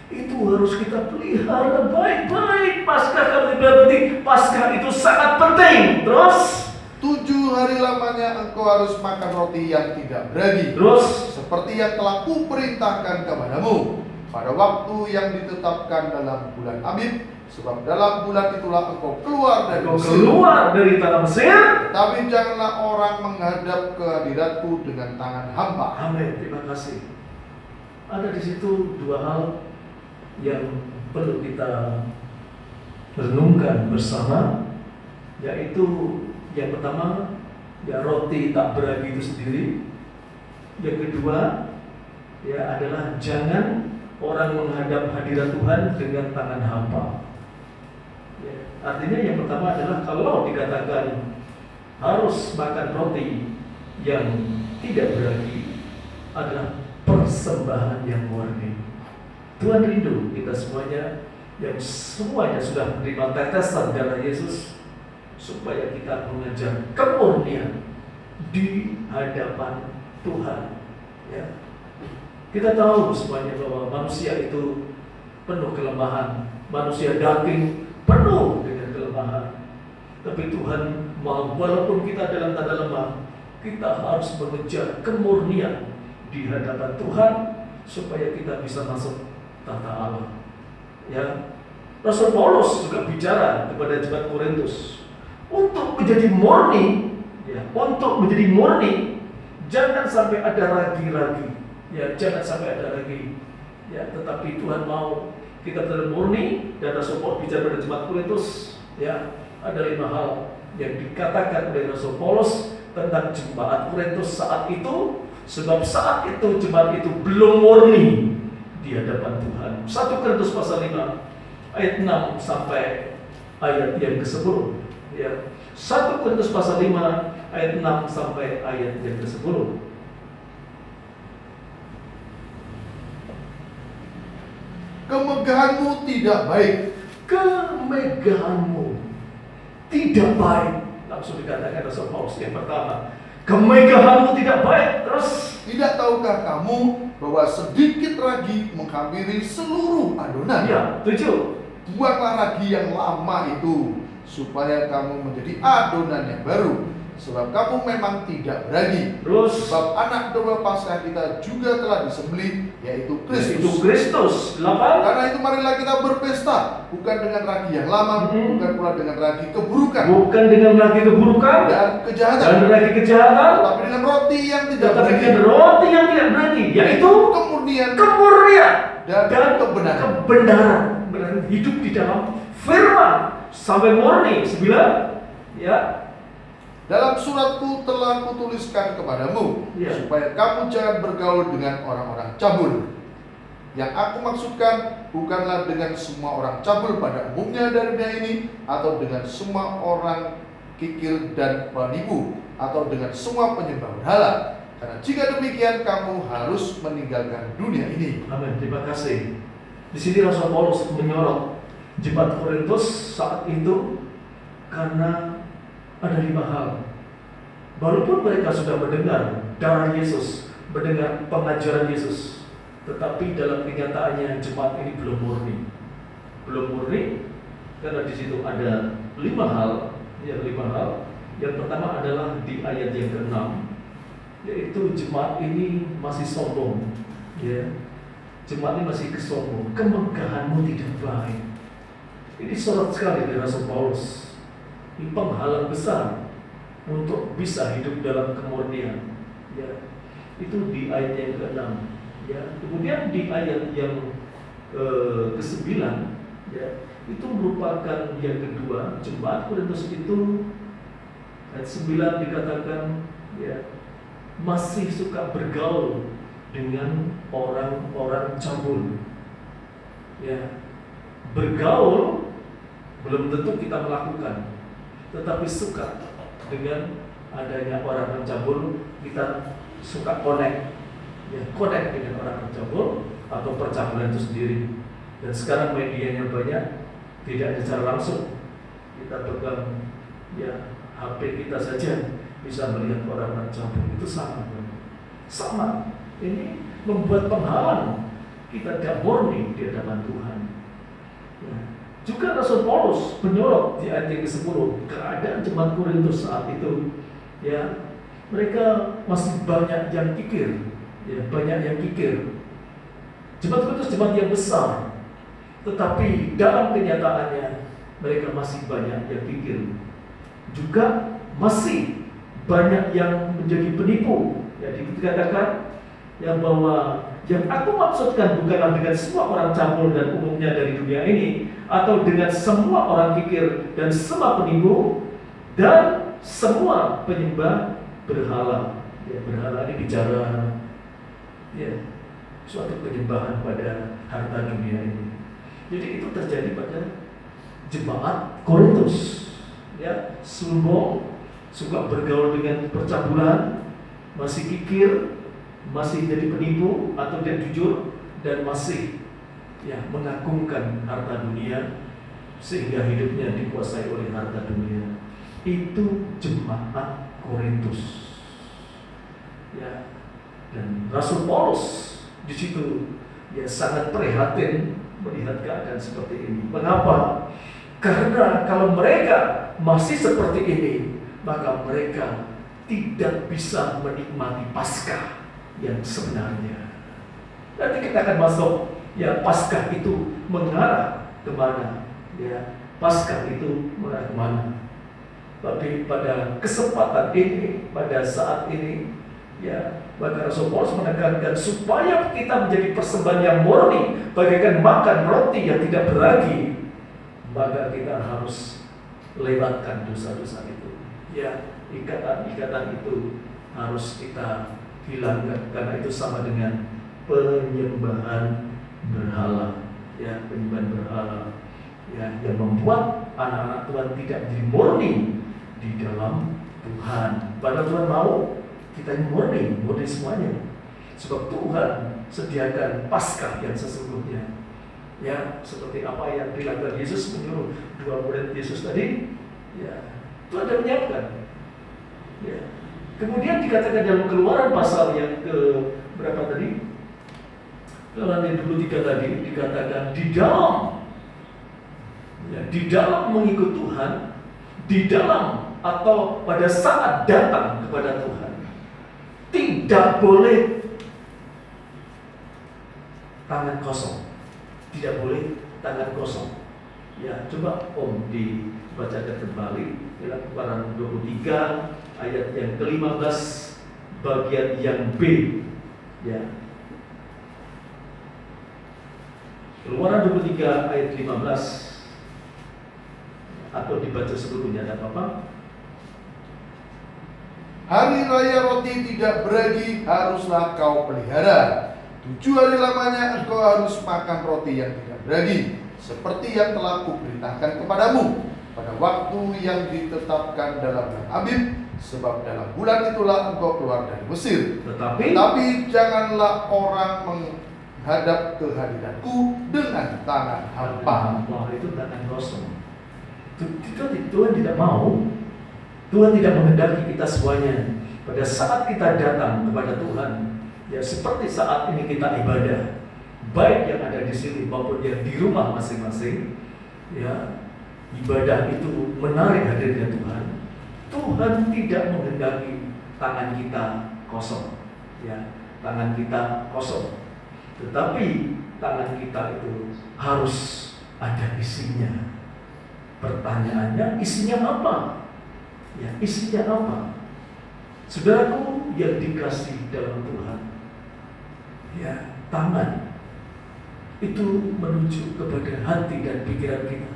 itu harus kita pelihara baik-baik. Paskah, kalau berarti Paskah itu sangat penting. Terus 7 hari lamanya engkau harus makan roti yang tidak beragi. Terus seperti yang telah kuperintahkan kepadamu pada waktu yang ditetapkan dalam bulan Abib, Sebab dalam bulan itulah engkau keluar dari Engkau Mesir. keluar dari tanah Mesir. Tapi janganlah orang menghadap ke hadiratku dengan tangan hampa. Amin. Terima kasih. Ada di situ dua hal yang perlu kita renungkan bersama, yaitu yang pertama, ya roti tak beragi itu sendiri. Yang kedua, ya adalah jangan orang menghadap hadirat Tuhan dengan tangan hampa. Ya, artinya yang pertama adalah kalau dikatakan harus makan roti yang tidak beragi adalah persembahan yang murni. Tuhan rindu kita semuanya yang semuanya sudah menerima tetesan darah Yesus supaya kita mengejar kemurnian di hadapan Tuhan. Ya. Kita tahu semuanya bahwa manusia itu penuh kelemahan, manusia daging penuh dengan kelemahan. Tapi Tuhan mau, walaupun kita dalam tanda lemah, kita harus mengejar kemurnian di hadapan Tuhan supaya kita bisa masuk tata Allah. Ya, Rasul Paulus juga bicara kepada jemaat Korintus untuk menjadi murni, ya, untuk menjadi murni, jangan sampai ada ragi-ragi, ya, jangan sampai ada ragi, ya, tetapi Tuhan mau kita benar murni. Dan Rasul Paulus bicara pada jemaat Korintus, ya, ada 5 hal yang dikatakan oleh Rasul Paulus tentang jemaat Korintus saat itu, sebab saat itu jemaat itu belum murni di hadapan Tuhan. 1 Korintus pasal 5 ayat 6 sampai ayat yang ke-10. Ya. 1 Korintus pasal 5 ayat 6 sampai ayat yang ke-10. Kemegahanmu tidak baik. Kemegahanmu tidak baik. Langsung dikatakan Rasul Paulus yang pertama, kemegahanmu tidak baik. Terus, Tidak tahukah kamu bahwa sedikit ragi menghampiri seluruh adonan? ya, 7. Buanglah ragi yang lama itu, supaya kamu menjadi adonan yang baru. Sebab kamu memang tidak beragi. Terus, Sebab anak domba Paskah kita juga telah disembelih, yaitu itu Kristus. Kristus. 8. Karena itu marilah kita berpesta, bukan dengan ragi yang lama, bukan pula dengan ragi keburukan Bukan dengan lagi keburukan dan kejahatan, dan lagi kejahatan, tetapi dengan roti yang tidak tetapi beragi, dengan roti yang tidak beragi, yaitu kemurnian kemurnian dan kebenaran. kebenaran. Benar, hidup di dalam firman sampai murni. 9. Ya, Dalam suratku telah kutuliskan kepadamu, Ya. supaya kamu jangan bergaul dengan orang-orang cabul. Yang aku maksudkan bukanlah dengan semua orang cabul pada umumnya dari dunia ini, atau dengan semua orang kikir dan penipu, atau dengan semua penyembah berhala. Karena jika demikian kamu harus meninggalkan dunia ini. amin. Terima kasih. Di sini Rasul Paulus menyorot jemaat Korintus saat itu karena ada 5 hal. Walaupun mereka sudah mendengar darah Yesus, mendengar pengajaran Yesus, tetapi dalam kenyataannya jemaat ini belum murni. Belum murni karena di situ ada 5 hal. Ya, 5 hal. Yang pertama adalah di ayat yang ke-6, yaitu jemaat ini masih sombong. Ya. Jemaat ini masih kesombong. Kemegahanmu tidak baik. Ini sorot sekali dari Rasul Paulus. Ini penghalang besar untuk bisa hidup dalam kemurnian. Ya, itu di ayat yang ke-6. Ya, kemudian di ayat yang ke-9, ya, itu merupakan yang kedua. Jemaat Korintus itu ayat 9 dikatakan, ya, masih suka bergaul dengan orang-orang cabul. Ya, bergaul belum tentu kita melakukan, tetapi suka dengan adanya orang cabul, kita suka connect, ya, connect dengan orang cabul atau percabulan itu sendiri. Dan sekarang medianya banyak, tidak secara langsung kita pegang, ya, HP kita saja bisa melihat orang cabul. Itu sama. Ini membuat penghalang kita tidak murni di hadapan Tuhan. Ya. Juga Rasul Paulus menyorot di ayat yang ke-10 keadaan jemaat Korintus saat itu. Ya, mereka masih banyak yang kikir. Ya, banyak yang kikir. Jemaat Korintus jemaat yang besar. Tetapi dalam kenyataannya mereka masih banyak yang pikir, juga masih banyak yang menjadi penipu. Jadi dikatakan yang bahwa yang aku maksudkan bukanlah dengan semua orang cabul dan umumnya dari dunia ini, atau dengan semua orang pikir dan semua penipu dan semua penyembah berhala. Ya, berhala ini bicara suatu penyembahan pada harta dunia ini. Jadi itu terjadi pada jemaat Korintus. Ya, sombong, suka bergaul dengan percabulan, masih kikir, masih jadi penipu atau tidak jujur, dan masih mengagungkan harta dunia sehingga hidupnya dikuasai oleh harta dunia. Itu jemaat Korintus. Ya, dan Rasul Paulus di situ sangat prihatin melihat keadaan seperti ini. Mengapa? Karena kalau mereka masih seperti ini, maka mereka tidak bisa menikmati Paskah yang sebenarnya. Nanti kita akan masuk, Paskah itu mengarah kemana? Paskah itu mengarah kemana? Tapi pada kesempatan ini, pada saat ini, maka Rasul Paulus menekankan supaya kita menjadi persembahan yang murni, bagaikan makan roti yang tidak beragi, maka kita harus lewatkan dosa-dosa itu. Ikatan-ikatan itu harus kita hilangkan, karena itu sama dengan penyembahan berhala, penyembahan berhala, yang membuat anak-anak Tuhan tidak menjadi murni di dalam Tuhan. Padahal Tuhan mau kita ini murni semuanya, sebab Tuhan sediakan Paskah yang sesungguhnya. Seperti apa yang dilakukan Yesus menyuruh 2 murid Yesus tadi, itu ada menyiapkan. Kemudian dikatakan dalam Keluaran pasal yang ke berapa tadi? Keluaran yang 23 tadi dikatakan di dalam mengikut Tuhan, di dalam atau pada saat datang kepada Tuhan, tidak boleh tangan kosong. Tidak boleh tangan kosong. Coba Om dibacakan kembali Keluaran 23 ayat yang ke-15 bagian yang B. Keluaran 23 ayat 15, atau dibaca seluruhnya, ada apa-apa? Hari raya roti tidak beragi haruslah kau pelihara. 7 hari lamanya engkau harus makan roti yang tidak beragi, seperti yang telah kuperintahkan kepadamu pada waktu yang ditetapkan dalam bulan Abib, sebab dalam bulan itulah engkau keluar dari Mesir. Tetapi janganlah orang menghadap ke hadiratku dengan tangan hampa. Itu tangan kosong. Tuhan tidak mau. Tuhan tidak menghendaki kita semuanya pada saat kita datang kepada Tuhan, seperti saat ini kita ibadah, baik yang ada di sini maupun yang di rumah masing-masing, ibadah itu menarik hadirnya Tuhan. Tuhan tidak menghendaki tangan kita kosong, tangan kita kosong, tetapi tangan kita itu harus ada isinya. Pertanyaannya, isinya apa? Isinya apa? Saudaraku yang dikasih dalam Tuhan, tangan itu menuju kepada hati dan pikiran kita.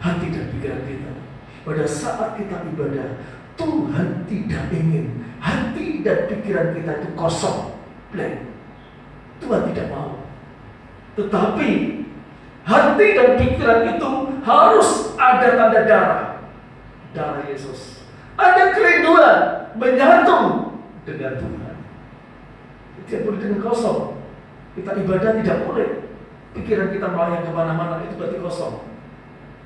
Hati dan pikiran kita. Pada saat kita ibadah, Tuhan tidak ingin hati dan pikiran kita itu kosong, blank. Tuhan tidak mau. Tetapi hati dan pikiran itu harus ada tanda darah Yesus. Ada kerinduan menyatu dengan Tuhan. Tidak boleh dengan kosong. Kita ibadah tidak boleh pikiran kita melayang kemana-mana, itu berarti kosong.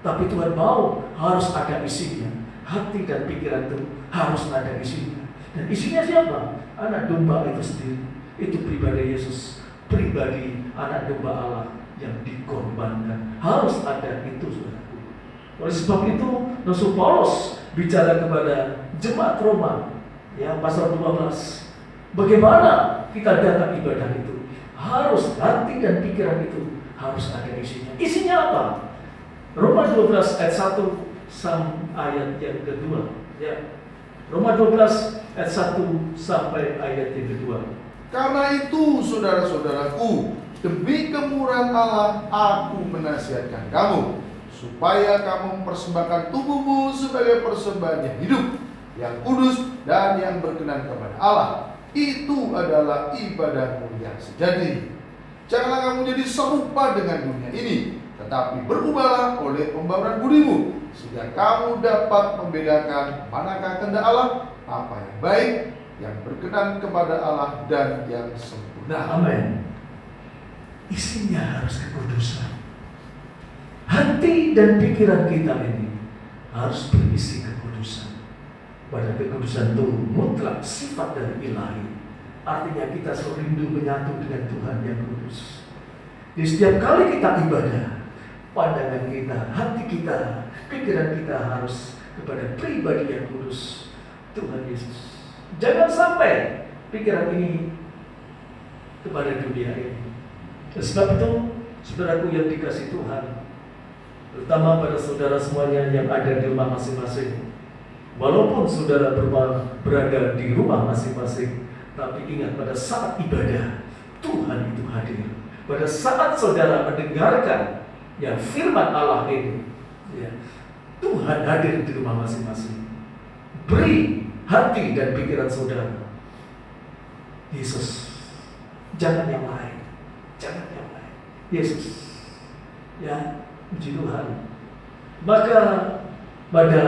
Tapi Tuhan mau harus ada isinya. Hati dan pikiran itu harus ada isinya. Dan isinya siapa? Anak domba itu sendiri. Itu pribadi Yesus, pribadi anak domba Allah yang dikorbankan. Harus ada itu, saudaraku. Oleh sebab itu Rasul Paulus bicara kepada jemaat Roma, pasal 12. Bagaimana kita datang ibadah itu? Harus hati dan pikiran itu harus ada isinya. Isinya apa? Roma 12 ayat 1 ayat yang kedua. Ya. Roma 12 ayat 1 sampai ayat yang kedua. Karena itu, saudara-saudaraku, demi kemurahan Allah, aku menasihatkan kamu, supaya kamu mempersembahkan tubuhmu sebagai persembahan yang hidup, yang kudus, dan yang berkenan kepada Allah. Itu adalah ibadahmu yang sejati. Janganlah kamu jadi serupa dengan dunia ini, tetapi berubahlah oleh pembaruan budimu, sehingga kamu dapat membedakan manakah kehendak Allah, apa yang baik, yang berkenan kepada Allah, dan yang sempurna. Amin. Isinya harus kekudusan. Hati dan pikiran kita ini harus berisi kekudusan. Pada kekudusan itu mutlak sifat dari ilahi. Artinya kita selalu rindu menyatu dengan Tuhan yang kudus. Di setiap kali kita ibadah, pandangan kita, hati kita, pikiran kita harus kepada pribadi yang kudus, Tuhan Yesus. Jangan sampai pikiran ini kepada dunia ini. Sebab itu, saudaraku yang dikasihi Tuhan, terutama pada saudara semuanya yang ada di rumah masing-masing, walaupun saudara berada di rumah masing-masing, tapi ingat pada saat ibadah, Tuhan itu hadir. Pada saat saudara mendengarkan yang firman Allah ini, ya, Tuhan hadir di rumah masing-masing. Beri hati dan pikiran saudara Yesus, jangan yang lain, jangan yang lain. Yesus, ya, puji Tuhan. Maka pada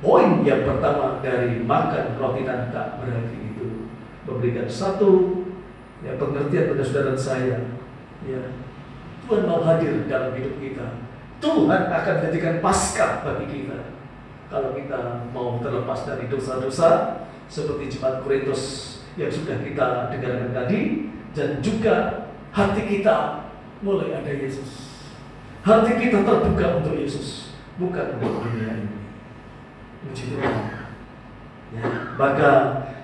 poin yang pertama dari makan roti dan tak beragi itu memberikan satu pengertian pada saudara saya, ya, Tuhan mau hadir dalam hidup kita. Tuhan akan menjadikan Paskah bagi kita kalau kita mau terlepas dari dosa-dosa seperti jemaat Korintus yang sudah kita dengarkan tadi, dan juga hati kita mulai ada Yesus. Hati kita terbuka untuk Yesus, bukan untuk dunia ini. Puji Tuhan. Ya, maka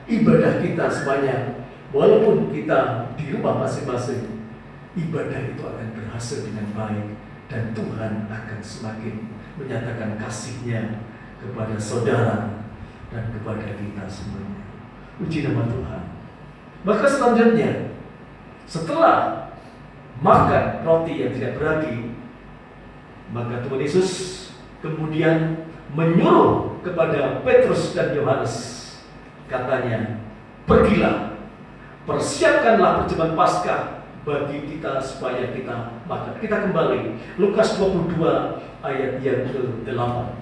ibadah kita semuanya, walaupun kita di rumah masing-masing, ibadah itu akan berhasil dengan baik, dan Tuhan akan semakin menyatakan kasih-Nya kepada saudara dan kepada kita semuanya. Puji nama Tuhan. Maka selanjutnya, setelah makan roti yang tidak beragi, maka Tuhan Yesus kemudian menyuruh kepada Petrus dan Yohanes, katanya, pergilah, persiapkanlah perjamuan Paskah bagi kita supaya kita makan. Kita kembali Lukas 22 ayat yang ke-8.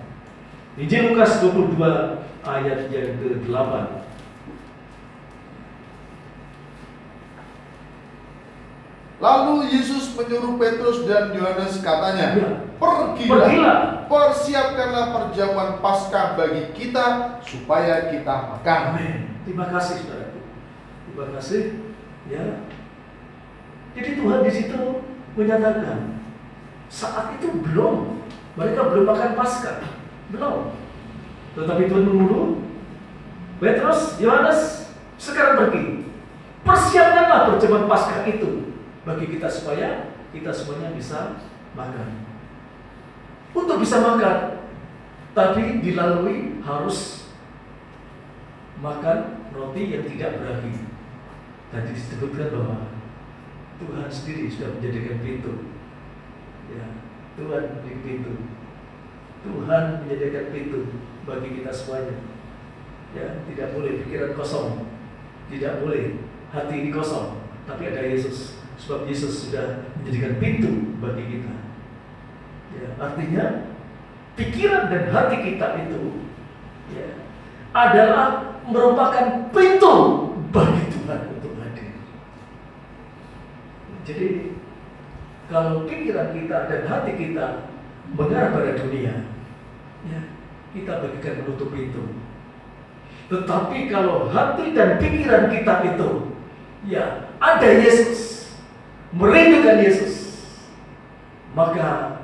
Injil Lukas 22 ayat yang ke-8. Lalu Yesus menyuruh Petrus dan Yohanes, katanya, Ya. Pergilah, persiapkanlah perjamuan Paskah bagi kita supaya kita makan. Amin. Terima kasih saudara. Terima kasih. Ya. Jadi Tuhan di situ menyatakan saat itu mereka belum makan Paskah, belum. Tetapi Tuhan menyuruh Petrus, Yohanes, sekarang pergi. Persiapkanlah perjamuan Paskah itu bagi kita supaya kita semuanya bisa makan. Untuk bisa makan, tapi dilalui harus makan roti yang tidak beragi. Tadi disebutkan bahwa Tuhan sendiri sudah menjadikan pintu. Ya, Tuhan di pintu. Tuhan menyediakan pintu bagi kita semuanya. Ya, tidak boleh pikiran kosong, tidak boleh hati ini kosong, tapi ada Yesus. Sebab Yesus sudah menjadikan pintu bagi kita. Ya, artinya pikiran dan hati kita itu, ya, adalah merupakan pintu bagi Tuhan untuk hadir. Jadi kalau pikiran kita dan hati kita mengarah pada dunia, ya, kita bagikan menutup pintu. Tetapi kalau hati dan pikiran kita itu, ya, ada Yesus, merindukan Yesus, maka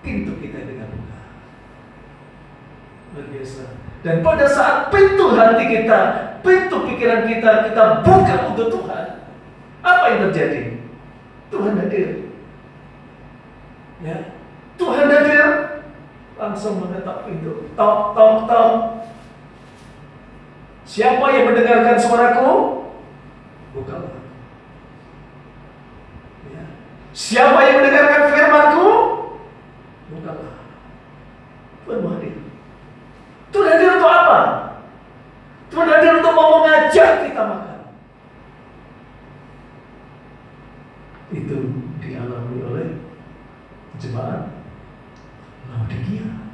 pintu kita dengan buka. Luar biasa. Dan pada saat pintu hati kita, pintu pikiran kita buka untuk Tuhan, apa yang terjadi? Tuhan hadir. Ya, Tuhan hadir. Langsung mengetok pintu. Tok, tok, tok. Siapa yang mendengarkan suaraku? Bukalah. Ya. Siapa yang mendengarkan firmanku? Bukalah. Tuhan hadir. Tuhan hadir untuk apa? Tuhan hadir untuk mau mengajak kita makan. Itu dialami oleh jemaat Laodikia.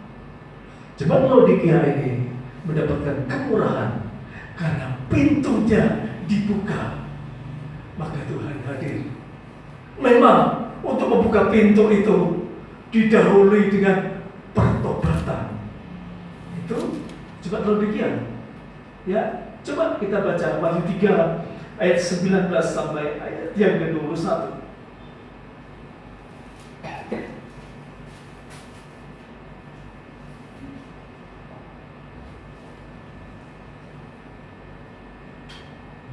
Jemaat Laodikia ini mendapatkan kemurahan karena pintunya dibuka. Maka Tuhan hadir. Memang untuk membuka pintu itu didahului dengan pertobatan. Itu jemaat Laodikia. Ya, coba kita baca Wahyu 3 ayat 19 sampai ayat yang ke-21.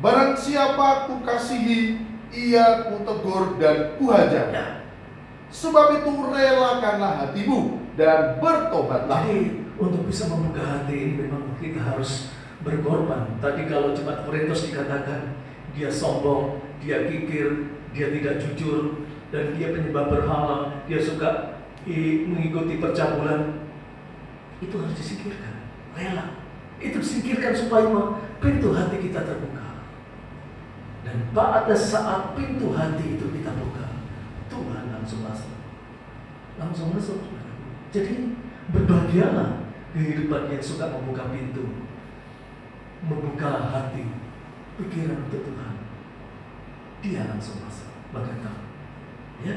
Barang siapa kukasihi, ia kutegur dan kuhajar. Ya. Sebab itu relakanlah hatimu dan bertobatlah. Jadi untuk bisa membuka hati ini memang kita harus berkorban. Tadi kalau jemaat Korintus dikatakan dia sombong, dia kikir, dia tidak jujur, dan dia penyembah berhala, dia suka mengikuti percabulan. Itu harus disingkirkan, rela. Itu disingkirkan supaya pintu hati kita terbuka. Dan pada saat pintu hati itu kita buka, Tuhan langsung masuk. Langsung masuk. Jadi berbahagialah kehidupan yang suka membuka pintu, membuka hati, pikiran untuk Tuhan. Dia langsung masuk. Berkata, ya,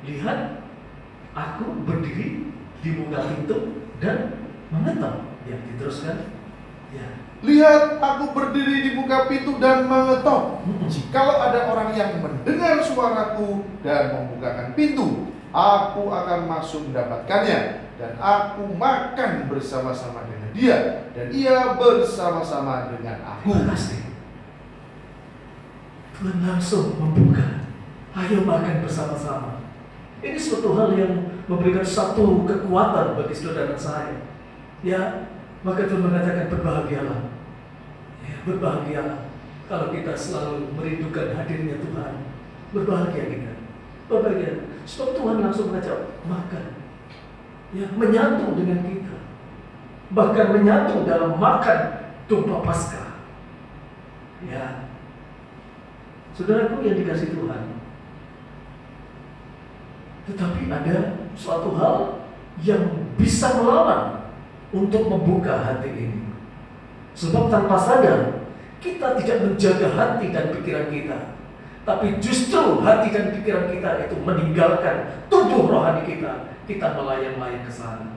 lihat, aku berdiri di muka pintu dan mengetok. Ya, diteruskan. Ya. Lihat, aku berdiri di muka pintu dan mengetok. Jikalau ada orang yang mendengar suaraku dan membukakan pintu, aku akan masuk mendapatkannya, dan aku makan bersama-sama dengan dia, dan ia bersama-sama dengan aku. Terima kasih. Tuhan langsung membuka. Ayo makan bersama-sama. Ini suatu hal yang memberikan satu kekuatan bagi saudara dan saya. Ya, maka Tuhan mengatakan berbahagialah. Ya, berbahagialah kalau kita selalu merindukan hadirnya Tuhan. Berbahagia kita. Berbahagia. Sebab Tuhan langsung mengajak makan. Ya, menyatu dengan kita. Bahkan menyatu dalam makan tumpah Paskah. Ya. Saudaraku yang dikasihi Tuhan. Tetapi ada suatu hal yang bisa melawan untuk membuka hati ini. Sebab tanpa sadar kita tidak menjaga hati dan pikiran kita, tapi justru hati dan pikiran kita itu meninggalkan tubuh rohani kita. Kita melayang-layang ke sana.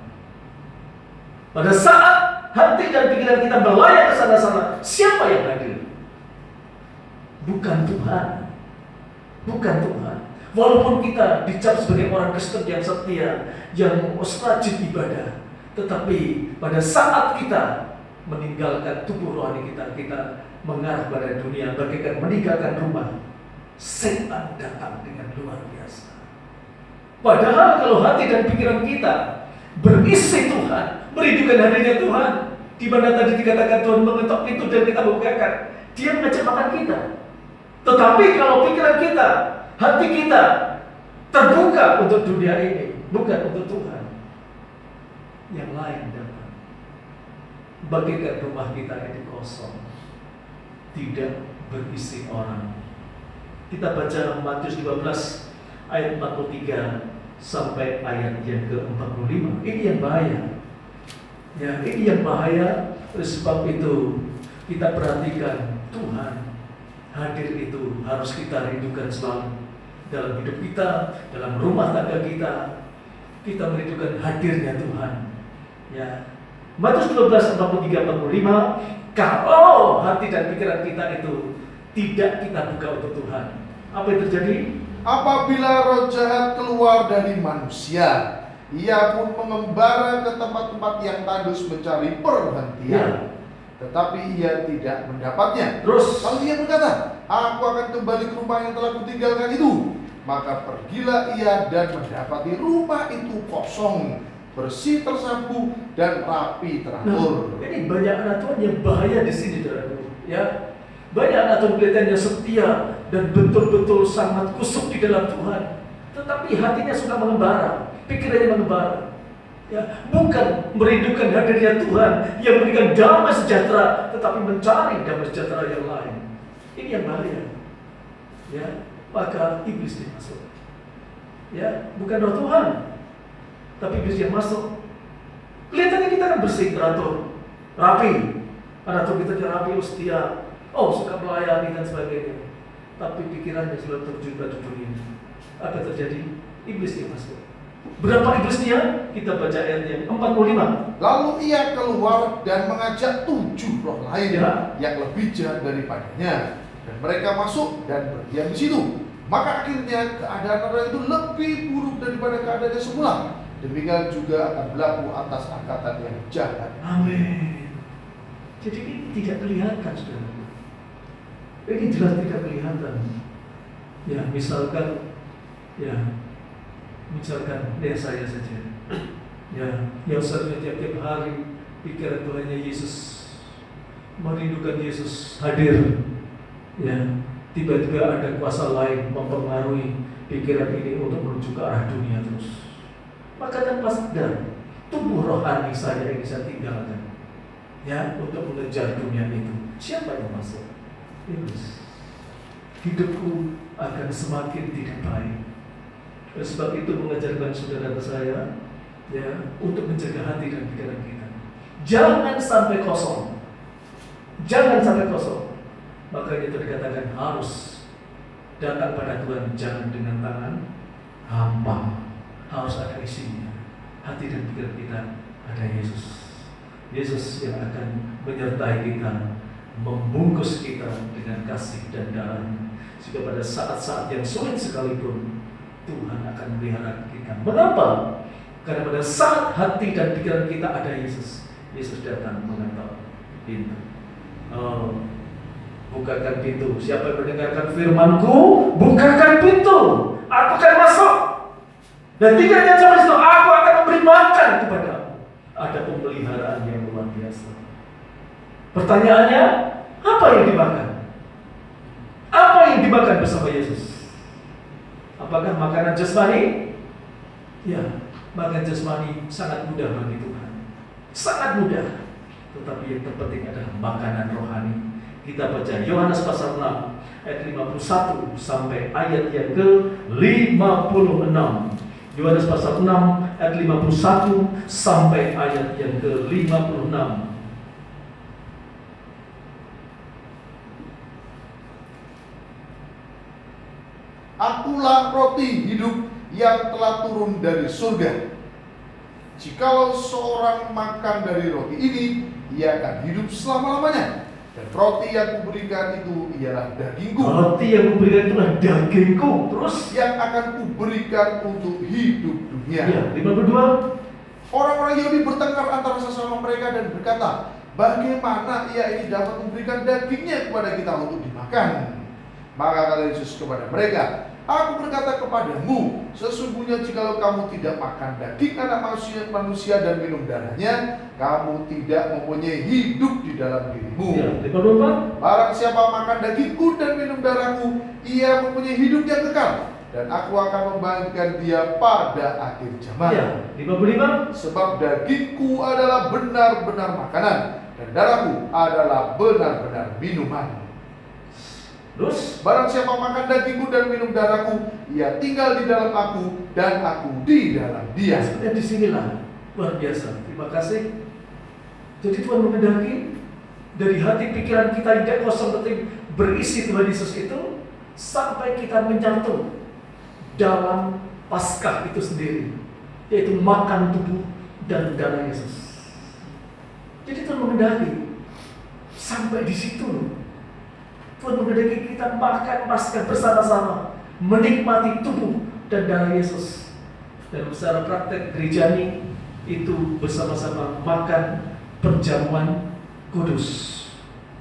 Pada saat hati dan pikiran kita melayang ke sana-sana, siapa yang hadir? Bukan Tuhan. Bukan Tuhan. Walaupun kita dicap sebagai orang Kristen yang setia, yang rajin ibadah, tetapi pada saat kita meninggalkan tubuh rohani kita, kita mengarah pada dunia, bagaikan meninggalkan rumah, setan datang dengan luar biasa. Padahal kalau hati dan pikiran kita berisi Tuhan, merindukan hadirnya Tuhan, di mana tadi dikatakan Tuhan mengetok pintu dan kita bukakan, Dia mengajak makan kita. Tetapi kalau pikiran kita, hati kita terbuka untuk dunia ini, bukan untuk Tuhan, yang lain datang. Bagaikan rumah kita ini kosong, tidak berisi orang. Kita baca Matius 12 ayat 43 sampai ayat yang ke-45. Ini yang bahaya. Ya, ini yang bahaya. Oleh sebab itu kita perhatikan Tuhan hadir itu harus kita rindukan selalu dalam hidup kita, dalam rumah tangga kita. Kita merindukan hadirnya Tuhan. Ya. Matius 12 43-45, kalau hati dan pikiran kita itu tidak kita buka untuk Tuhan, apa yang terjadi? Apabila roh jahat keluar dari manusia, ia pun mengembara ke tempat-tempat yang tandus mencari perhentian. tetapi ia tidak mendapatnya. Terus Lalu ia berkata, aku akan kembali ke rumah yang telah kutinggalkan itu. Maka pergilah ia dan mendapati rumah itu kosong, bersih tersapu dan rapi teratur. ini banyak anak Tuhan yang bahaya di sini, saudaraku. Ya, banyak anak Tuhan kelihatannya setia dan betul-betul sangat kusuk di dalam Tuhan, tetapi hatinya suka mengembara, pikirannya mengembara. Ya, bukan merindukan hadirnya Tuhan yang memberikan damai sejahtera, tetapi mencari damai sejahtera yang lain. Ini yang bahaya. Ya, maka iblis dia masuk. Ya, bukan roh Tuhan, tapi iblis yang masuk. Kelihatannya kita kan bersih, teratur, rapi. Anak Tuhan kita rapi, setia, suka melayani dan sebagainya. Tapi pikirannya sudah terjebak di dunia. Apa terjadi? Iblis yang masuk. Berapa iblisnya? Kita baca ayat yang 45. Lalu ia keluar dan mengajak 7 roh lain yang lebih jahat daripadanya, dan mereka masuk dan berdiam di situ. Maka akhirnya keadaan orang itu lebih buruk daripada keadaannya semula. Demikian juga akan berlaku atas angkatan yang jahat. Amin. Jadi ini tidak kelihatan, saudara. Ini jelas tidak kelihatan. Ya, misalkan saya saja. Ya, yang seharusnya tiap-tiap hari pikiran Tuhannya Yesus, merindukan Yesus hadir. Ya, tiba-tiba ada kuasa lain mempengaruhi pikiran ini untuk menuju ke arah dunia terus. Maka tanpa sadar, tubuh rohani saya ini saya tinggalkan. Ya, untuk mengejar dunia itu. Siapa yang masuk? Iblis. Hidupku akan semakin tidak baik. Oleh sebab itu mengajarkan saudara saya, ya, untuk menjaga hati dan pikiran kita. Jangan sampai kosong. Jangan sampai kosong. Makanya itu dikatakan harus datang pada Tuhan, jangan dengan tangan hampa. Harus ada isinya. Hati dan pikiran kita ada Yesus. Yesus yang akan menyertai kita, membungkus kita dengan kasih dan darahnya. Sehingga pada saat-saat yang sulit sekalipun, Tuhan akan melihara kita. Mengapa? Karena pada saat hati dan pikiran kita ada Yesus, Yesus datang mengetok pintu. Bukakan pintu. Siapa yang mendengarkan firman-Ku, bukakan pintu. Aku akan masuk. Dan tidak hanya sampai situ, aku akan memberi makan kepadamu. Ada pemeliharaan yang luar biasa. Pertanyaannya, apa yang dimakan? Apa yang dimakan bersama Yesus? Apakah makanan jasmani? Ya, makan jasmani sangat mudah bagi Tuhan. Sangat mudah. Tetapi yang terpenting adalah makanan rohani. Kita baca Yohanes pasal 6 ayat 51 sampai ayat yang ke-56. Yohanes pasal 6 ayat 51 sampai ayat yang ke-56. Akulah roti hidup yang telah turun dari surga. Jikalau seorang makan dari roti ini, ia akan hidup selama-lamanya. Dan roti yang kuberikan itu ialah dagingku. Roti yang kuberikan itulah dagingku. Terus yang akan kuberikan untuk hidup dunia. Ya, 52. Orang-orang Yahudi bertengkar antara sesama mereka dan berkata, bagaimana ia ini dapat memberikan dagingnya kepada kita untuk dimakan? Maka kata Yesus kepada mereka, aku berkata kepadamu, sesungguhnya jikalau kamu tidak makan daging anak manusia dan minum darahnya, kamu tidak mempunyai hidup di dalam dirimu. Ya, 54. Barang siapa makan dagingku dan minum darahku, ia mempunyai hidup yang kekal, dan aku akan membangkitkan dia pada akhir zaman. Ya, 55. Sebab dagingku adalah benar-benar makanan, dan darahku adalah benar-benar minuman. Terus Barang siapa makan dagingku dan minum darahku, ia tinggal di dalam aku dan aku di dalam dia. sebenarnya disinilah luar biasa. Terima kasih. Jadi Tuhan menghendaki dari hati pikiran kita tidak kosong tetapi berisi Tuhan Yesus itu sampai kita menyatu dalam Paskah itu sendiri, yaitu makan tubuh dan darah Yesus. Jadi Tuhan menghendaki sampai di situ loh. Tuhan menghendaki kita makan Paskah bersama-sama, menikmati tubuh dan darah Yesus. Dan secara praktek gerejani itu bersama-sama makan perjamuan kudus.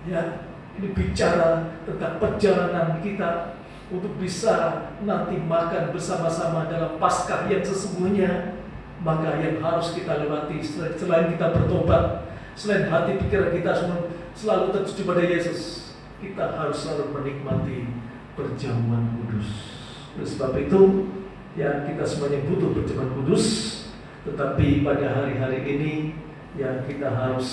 Ya, ini bicara tentang perjalanan kita untuk bisa nanti makan bersama-sama dalam Paskah yang sesungguhnya. Maka yang harus kita lewati selain kita bertobat, selain hati pikiran kita selalu tertuju pada Yesus, kita harus selalu menikmati perjamuan kudus. Oleh sebab itu, ya kita semuanya butuh perjamuan kudus. Tetapi pada hari-hari ini, ya kita harus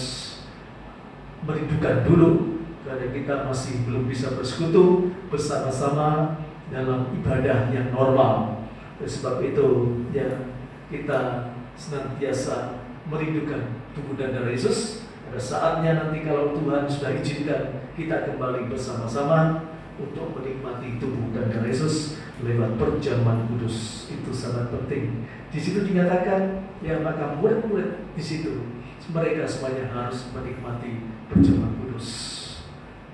merindukan dulu, karena kita masih belum bisa bersekutu bersama-sama dalam ibadah yang normal. Oleh sebab itu, ya kita senantiasa merindukan tubuh dan darah Yesus. Pada saatnya nanti kalau Tuhan sudah izinkan, kita kembali bersama-sama untuk menikmati tubuh dan darah Yesus lewat perjamuan kudus. Itu sangat penting. Di situ dinyatakan, ya maka murid-murid di situ mereka semuanya harus menikmati perjamuan kudus.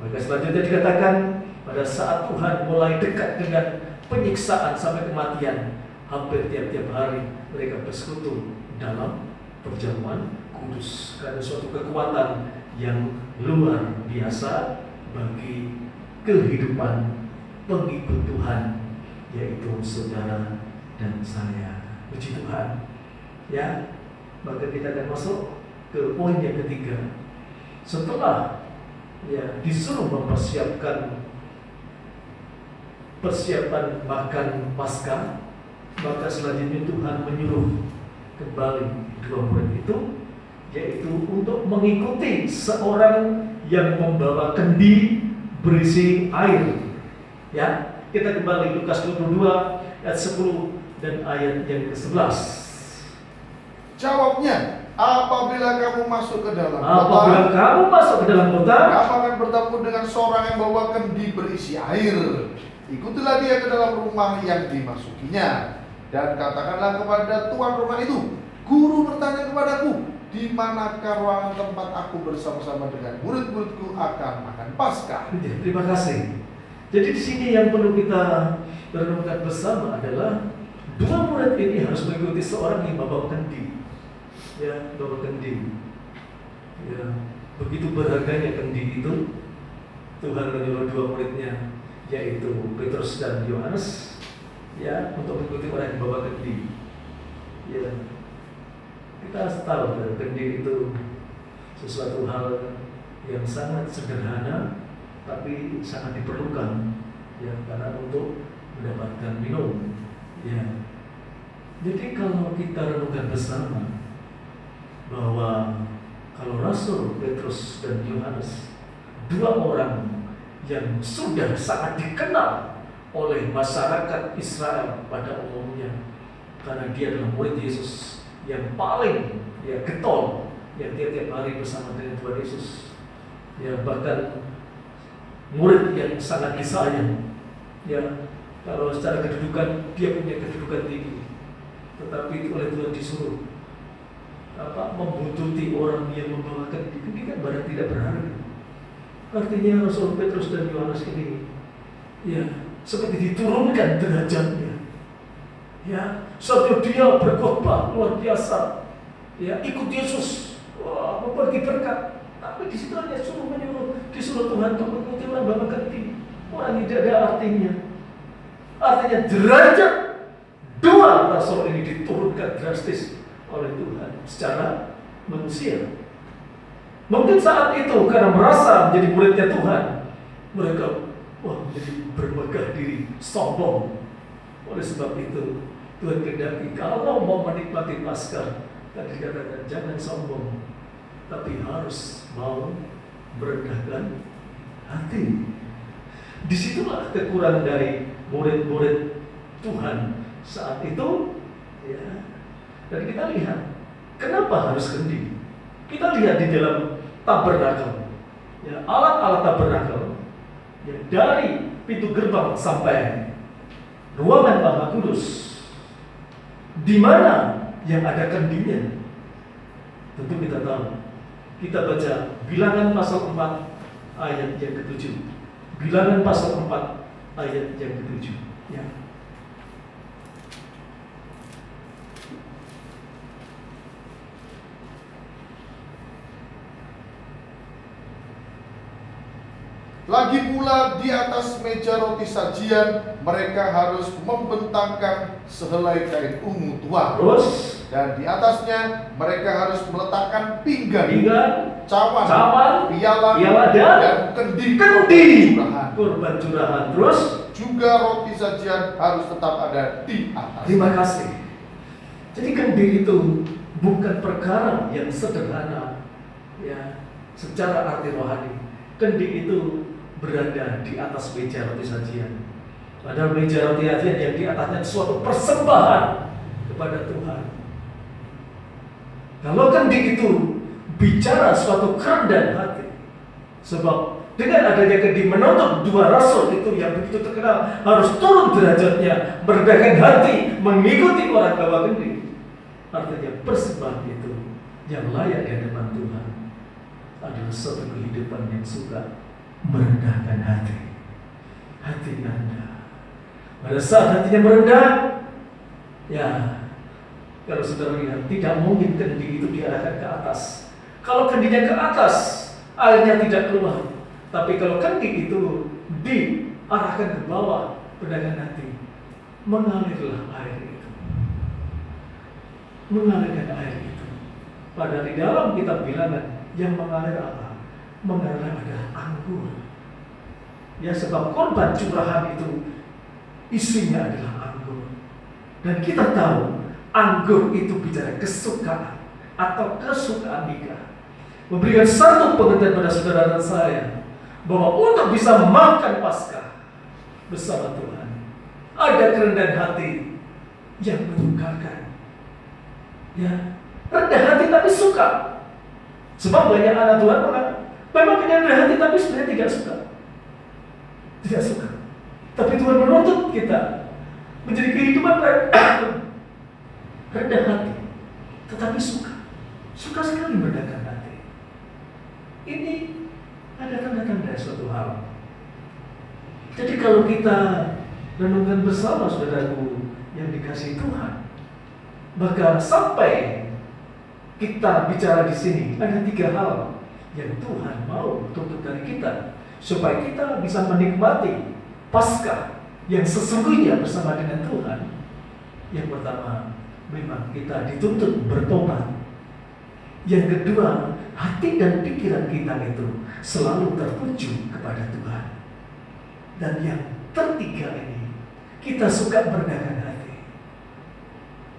Maka selanjutnya dikatakan, pada saat Tuhan mulai dekat dengan penyiksaan sampai kematian, hampir tiap-tiap hari mereka bersekutu dalam perjamuan kudus. Karena suatu kekuatan yang luar biasa bagi kehidupan pengikut Tuhan, yaitu saudara dan saya. Puji Tuhan. Ya, maka kita akan masuk ke poin yang ketiga. Setelah ya disuruh mempersiapkan persiapan makan Paskah, maka selanjutnya Tuhan menyuruh kembali dua murid itu, yaitu untuk mengikuti seorang yang membawa kendi berisi air. Ya, kita kembali Lukas 22 ayat 10 dan ayat yang ke-11. Jawabnya, apabila kamu masuk ke dalam Apabila kamu masuk ke dalam kota, kamu akan bertemu dengan seorang yang bawa kendi berisi air. Ikutilah dia ke dalam rumah yang dimasukinya, dan katakanlah kepada tuan rumah itu, Guru bertanya kepadaku, di manakah ruangan tempat aku bersama-sama dengan murid-muridku akan makan Paskah? Terima kasih. Jadi di sini yang perlu kita renungkan bersama adalah dua murid ini harus mengikuti seorang yang membawa kendi. Ya, bawa kendi. Ya, begitu berharganya kendi itu, Tuhan menyuruh dua muridnya, yaitu Petrus dan Yohanes, ya, untuk mengikuti orang yang bawa kendi. Ya, kita harus tahu bahwa kendi itu sesuatu hal yang sangat sederhana, tapi sangat diperlukan, ya, karena untuk mendapatkan minum. Ya, jadi kalau kita renungkan bersama bahwa kalau Rasul Petrus dan Yohanes, dua orang yang sudah sangat dikenal oleh masyarakat Israel pada umumnya, karena dia adalah murid Yesus yang paling ya getol, yang tiap-tiap hari bersama dengan Tuhan Yesus, ya bahkan murid yang sangat disayang. Ya, kalau secara kedudukan dia punya kedudukan tinggi, tetapi oleh Tuhan disuruh membuntuti orang yang membawa kendi kan barang tidak berharga. Artinya Rasul Petrus dan Yohanes ini ya seperti diturunkan derajatnya. Ya, suatu dia berkhotbah luar biasa. Ya, ikut Yesus, wah, membagi berkat. Tapi di situ hanya disuruh Tuhan untuk mengikuti orang bawa kendi. Orang yang tidak ada artinya. Artinya derajat dua rasul ini diturunkan drastis oleh Tuhan secara manusia. Mungkin saat itu karena merasa menjadi muridnya Tuhan, mereka menjadi bermegah diri, sombong. Oleh sebab itu Tuhan kehendaki kalau mau menikmati Paskah, tadi dikatakan jangan sombong, tapi harus mau merendahkan hati. Disitulah kekurangan dari murid-murid Tuhan saat itu. Ya. Dan kita lihat kenapa harus kendi. Kita lihat di dalam tabernakel, ya, alat-alat tabernakel, ya, dari pintu gerbang sampai ruangan Maha Kudus, di mana yang ada kendinya. Tentu kita tahu. Kita baca Bilangan pasal 4 ayat yang ke-7. Bilangan pasal 4 ayat yang ke-7. Ya. Lagi pula di atas meja roti sajian mereka harus membentangkan sehelai kain ungu tua. Terus Dan di atasnya mereka harus meletakkan pinggan, cawan, piala, dan kendi curahan. kurban curahan. Terus Juga roti sajian harus tetap ada di atas. terima kasih. Jadi kendi itu bukan perkara yang sederhana, ya, secara arti rohani. Kendi itu berada di atas meja roti sajian. Padahal meja roti sajian yang di atasnya suatu persembahan kepada Tuhan. Kalau kendi itu bicara suatu kerendahan hati, sebab dengan adanya kendi menuntut dua rasul itu yang begitu terkenal harus turun derajatnya, merendahkan hati, mengikuti orang bawa kendi. Artinya persembahan itu yang layak di hadapan Tuhan adalah suatu kehidupan yang suka merendahkan hati. Hati Anda pada saat hatinya merendah, ya, kalau saudara lihat tidak mungkin kendi itu diarahkan ke atas. Kalau kendinya ke atas, airnya tidak keluar. Tapi kalau kendi itu diarahkan ke bawah, pedangkan hati, mengalirlah air itu. Mengalirkan air itu. Padahal di dalam kitab Bilangan yang mengalir apa? Mengalir adalah anggur. Ya, sebab korban curahan itu isinya adalah anggur. Dan kita tahu anggur itu bicara kesukaan atau kesukaan nikah. Memberikan satu pengertian pada saudara dan saya bahwa untuk bisa makan Paskah bersama Tuhan ada kerendahan hati yang menyukakan. Ya, rendah hati tapi suka. Sebab banyak anak Tuhan memang punya rendah hati tapi sebenarnya tidak suka. Tidak suka. Tapi Tuhan menuntut kita menjadi kehidupan rendah hati, tetapi suka. Suka sekali merendahkan hati. Ini ada tanda-tanda suatu hal. Jadi kalau kita renungkan bersama saudaraku yang dikasihi Tuhan, maka sampai kita bicara di sini ada 3 hal yang Tuhan mau tuntut dari kita supaya kita bisa menikmati Paskah yang sesungguhnya bersama dengan Tuhan. Yang pertama, memang kita dituntut bertobat. Yang kedua, hati dan pikiran kita itu selalu tertuju kepada Tuhan. Dan yang ketiga ini, kita suka merendahkan hati.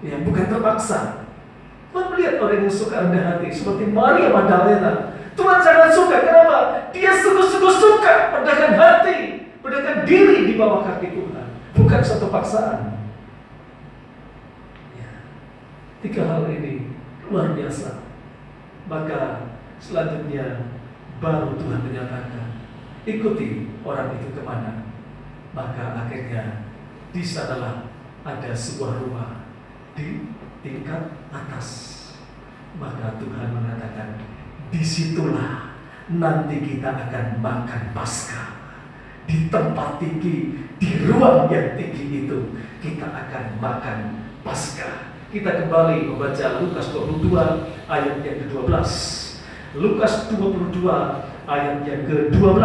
Ya, bukan terpaksa. Tuhan melihat orang yang suka rendah hati seperti Maria Magdalena. Tuhan sangat suka. Kenapa? Dia sungguh-sungguh suka merendahkan hati, merendahkan diri di bawah kaki Tuhan. Bukan suatu paksaan. Ya. 3 hal ini luar biasa. Maka selanjutnya baru Tuhan menyatakan, ikuti orang itu kemana. Maka akhirnya di sanalah ada sebuah rumah di tingkat atas. Maka Tuhan mengatakan, disitulah nanti kita akan makan Paskah. Di tempat tinggi, di ruang yang tinggi itu kita akan makan Paskah. Kita kembali membaca Lukas 22 ayat yang ke-12. Lukas 22 ayat yang ke-12.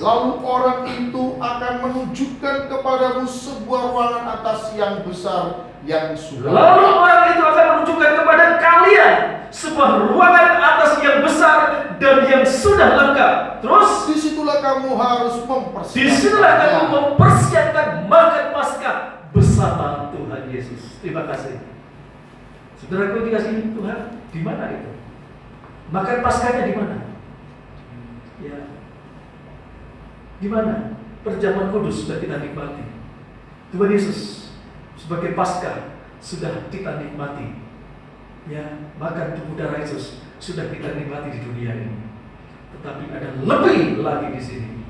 Lalu orang itu akan menunjukkan kepadamu sebuah ruangan atas yang besar yang sudah. Lalu orang itu akan menunjukkan kepada kalian sebuah ruangan atas yang besar dan yang sudah lengkap. Terus Disitulah kamu harus mempersiapkan makan Paskah bersama Tuhan Yesus. Terima kasih. Saudaraku dikasihi Tuhan, di mana itu? Makan Paskahnya di mana? Ya. Di mana? Perjamuan kudus sudah kita nikmati. Tuhan Yesus sebagai Paskah sudah kita nikmati. Ya, makan tubuh darah Yesus sudah kita nikmati di dunia ini. Tetapi ada lebih lagi di sini.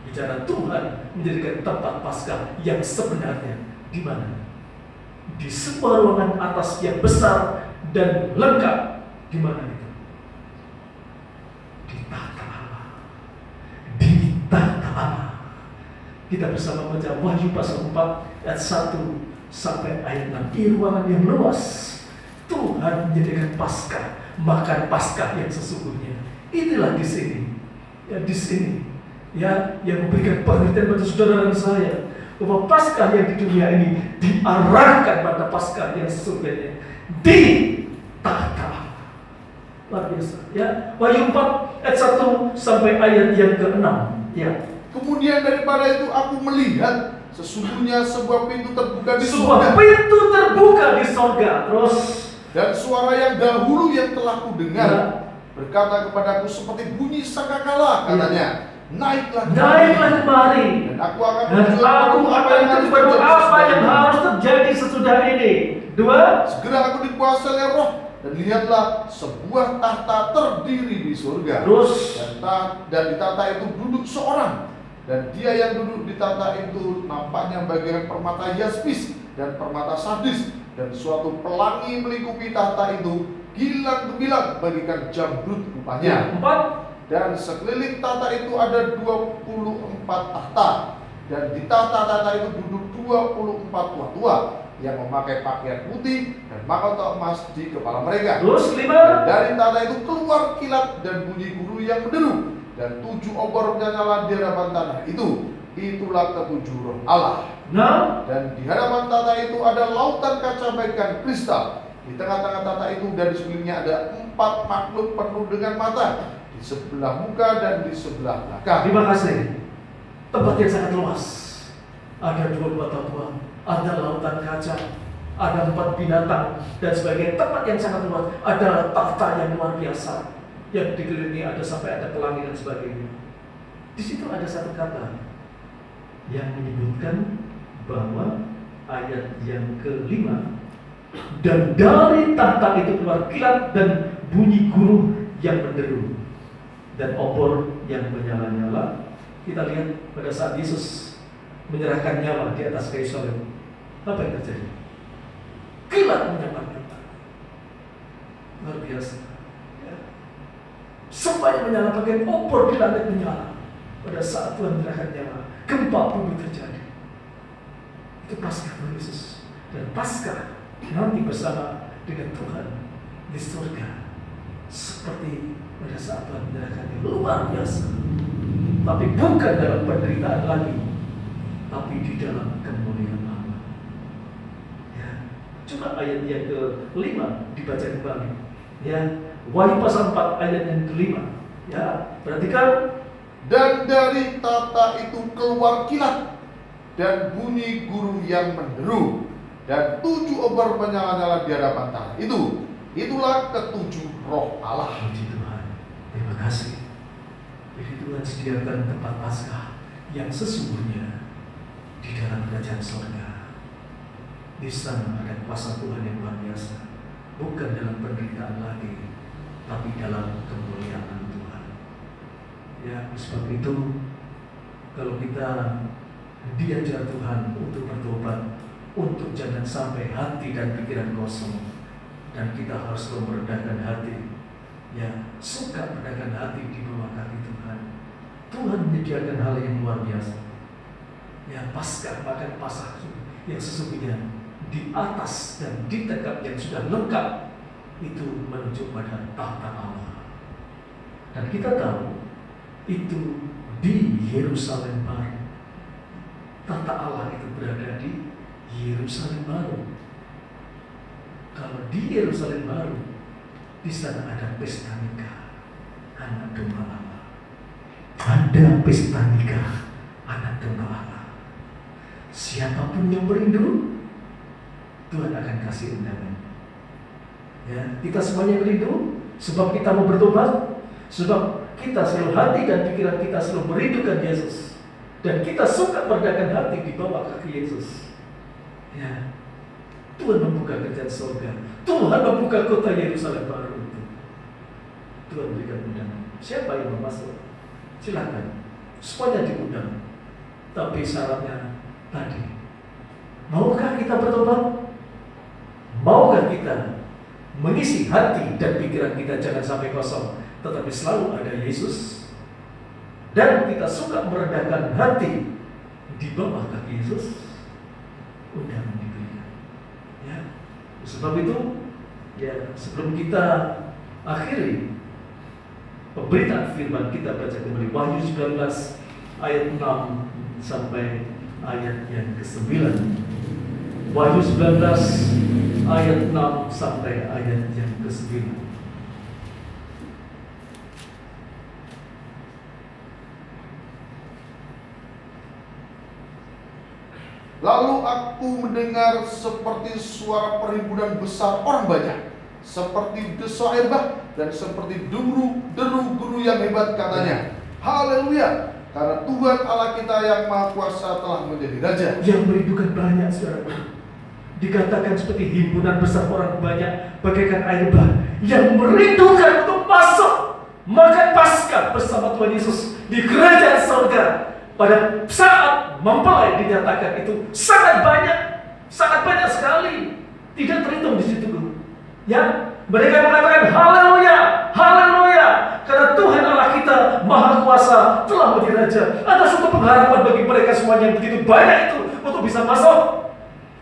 Bicara Tuhan menjadikan tempat Paskah yang sebenarnya di mana? Di sebuah ruangan atas yang besar dan lengkap. Di mana itu? Di tahta Allah. Di tahta Allah. Kita bersama baca Wahyu pasal 4 ayat 1 sampai ayat 6. Di ruangan yang luas Tuhan menjadikan Paskah, makan Paskah yang sesungguhnya. Inilah di sini. Ya, di sini ya, yang memberikan pengertian pada saudara dan saya bahwa Paskah yang di dunia ini diarahkan pada Paskah yang sesungguhnya di tahta. Luar biasa, ya. Wahyu 4 ayat 1 sampai ayat yang ke-6, ya. Kemudian daripada itu aku melihat sesungguhnya sebuah pintu terbuka di Sebuah surga. pintu terbuka di sorga. Terus Dan suara yang dahulu yang telah kudengar Ya. berkata kepadaku seperti bunyi sangkakala, katanya, naiklah kemari. dan aku akan Dan menunjukkan aku kepadamu akan terjadi tunjukkan apa sesudah yang ini. harus terjadi sesudah ini. 2. Segera aku dikuasai oleh Roh dan lihatlah sebuah tahta terdiri di surga. Terus Dan di tahta itu duduk seorang, dan dia yang duduk di tahta itu nampaknya bagaikan permata yaspis dan permata sardis, dan suatu pelangi melingkupi tahta itu gilang gemilang bagaikan jamrud rupanya. 4. Dan sekeliling tahta itu ada 24 tahta, dan di tahta-tahta itu duduk 24 tua-tua yang memakai pakaian putih dan mahkota emas di kepala mereka. Terus Dan 5. dari tahta itu keluar kilat dan bunyi guru yang menderu, dan 7 obor menyala di hadapan tanah itu. Itulah ketujuh roh Allah. 6. Dan di hadapan tahta itu ada lautan kaca bagaikan kristal. Di tengah-tengah tahta itu dan di sekelilingnya ada 4 makhluk penuh dengan mata, di sebelah muka dan di sebelah belakang. Terima kasih. Tempat yang sangat luas. Ada 2 bata tua, ada lautan kaca, ada 4 binatang dan sebagainya. Tempat yang sangat luas. Ada tahta yang luar biasa yang dikelilingi, ada sampai ada pelangi dan sebagainya. Di situ ada satu kata yang menyebutkan bahwa ayat yang ke-5, dan dari tahta itu keluar kilat dan bunyi guru yang menderu dan obor yang menyala-nyala. Kita lihat pada saat Yesus menyerahkan nyawa di atas kayu salib, apa yang terjadi? Kilat menyambar-nyambar, luar biasa. Ya. Semuanya menyala, bagian obor di langit menyala. Pada saat Tuhan menyerahkan nyawa, gempa bumi terjadi. Itu Paskah Yesus, dan Paskah nanti bersama dengan Tuhan di surga, seperti pada saat Tuhan menyerahkannya, luar biasa. Tapi bukan dalam penderitaan lagi, tapi di dalam kemuliaan Allah. Ya, coba ayat yang ke-5 dibaca kembali. Ya, Wahyu pasal 4 ayat yang ke-5. Ya, perhatikan. Dan dari tahta itu keluar kilat dan bunyi guru yang menderu, dan 7 obor menyala-nyala di hadapan tahta itu. Itulah ketujuh roh Allah. Puji Tuhan. Terima kasih. Jadi Tuhan sediakan tempat Paskah yang sesungguhnya di dalam kerajaan surga. Di sana ada kuasa Tuhan yang luar biasa, bukan dalam penderitaan lagi, tapi dalam kemuliaan Tuhan. Ya, sebab itu kalau kita diajar Tuhan untuk bertobat, untuk jangan sampai hati dan pikiran kosong, dan kita harus merendahkan hati. Ya, suka merendahkan hati di bawah kaki Tuhan. Tuhan menyediakan hal yang luar biasa. Ya, Paskah, makan Paskah yang sesungguhnya di atas dan di tegap yang sudah lengkap itu menuju pada tahta Allah. Dan kita tahu itu di Yerusalem Baru. Tahta Allah itu berada di Yerusalem Baru. Kalau di Yerusalem Baru, di sana ada pesta nikah anak domba Allah. Ada pesta nikah anak domba Allah. Siapapun yang merindu, Tuhan akan kasih undangan. Ya, kita semuanya merindu, sebab kita mau bertobat, sebab kita selalu hati dan pikiran kita selalu merindukan Yesus, dan kita suka merendahkan hati di bawah kaki Yesus. Ya, Tuhan membuka kerjaan surga, Tuhan membuka kota Yerusalem Baru itu. Tuhan berikan undangan. Siapa yang mau masuk? Silakan. Semuanya diundang. Tapi syaratnya tadi, maukah kita bertobat? Maukah kita mengisi hati dan pikiran kita jangan sampai kosong, tetapi selalu ada Yesus, dan kita suka merendahkan hati di bawah kaki Yesus? Undangan diberikan. Ya, sebab itu, ya, sebelum kita akhiri pemberitaan firman, kita baca kembali Wahyu 19 ayat 6 sampai ayat yang ke-9. Wahyu 19 ayat 6 sampai ayat yang ke-9. Lalu aku mendengar seperti suara perhimpunan besar orang banyak, seperti desu air bah, dan seperti deru guru yang hebat, katanya, haleluya, karena Tuhan Allah kita yang Maha Kuasa telah menjadi Raja. Yang merindukan banyak, saudara. Dikatakan seperti himpunan besar orang banyak, bagaikan air bah, yang merindukan untuk masuk makan Paskah bersama Tuhan Yesus di kerajaan surga. Pada saat mempelai dinyatakan itu sangat banyak sekali, tidak terhitung di situ. Ya, mereka mengatakan haleluya, haleluya, karena Tuhan Allah kita Maha Kuasa telah menjadi Raja. Ada suatu pengharapan bagi mereka semuanya yang begitu banyak itu untuk bisa masuk,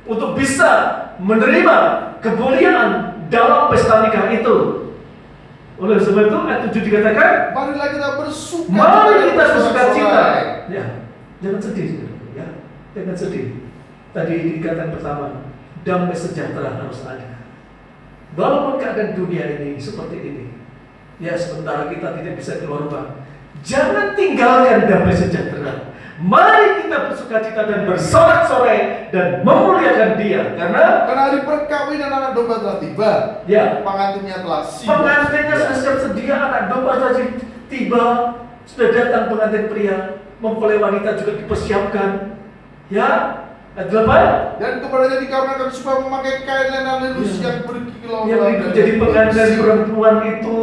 untuk bisa menerima kemuliaan dalam pesta nikah itu. Oleh sebab itu ayat 7 dikatakan, marilah kita bersuka cita. mari kita bersuka cita. Ya, jangan sedih, ya, jangan sedih. Tadi dikatakan pertama, damai sejahtera harus ada. Walaupun keadaan dunia ini seperti ini, ya sementara kita tidak bisa keluar rumah, jangan tinggalkan damai sejahtera. Mari kita bersuka cita dan bersorak-sorai dan memuliakan Dia, karena hari perkawinan anak domba telah tiba. Ya, pengantinnya telah siap. Pengantinnya sudah siap sedia, anak domba sudah tiba, sudah datang pengantin pria, mempelai wanita juga dipersiapkan. Ya, ayat 8. Dan kepadanya dikarenakan supaya memakai kain lenan halus yang berkilau. Yang jadi pengantin perempuan itu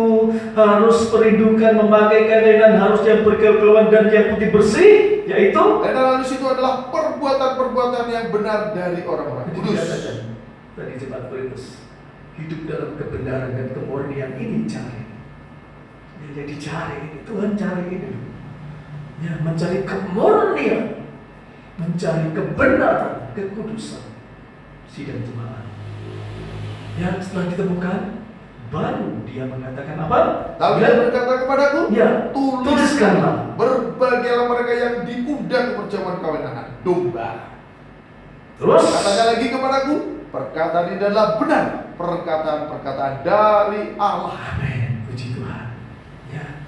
harus merindukan memakai kain lenan harus yang berkilau-kilauan dan yang putih bersih, yaitu lenan halus itu adalah perbuatan-perbuatan yang benar dari orang-orang kudus. Tadi jemaat Korintus, hidup dalam kebenaran dan kemurnian ini cari. Ya, jadi cari ini, Tuhan cari ini. Ya, mencari kemurnian, mencari kebenaran, kekudusan, sidang jemaat. Ya, setelah ditemukan, baru dia mengatakan apa? Tapi dia berkata kepadaku, ya, tuliskanlah. Berbahagialah mereka yang diundang ke perjamuan kawin anak domba. Terus katakan lagi kepadaku, perkataan ini adalah benar, perkataan-perkataan dari Allah. Amin, puji Tuhan. Ya,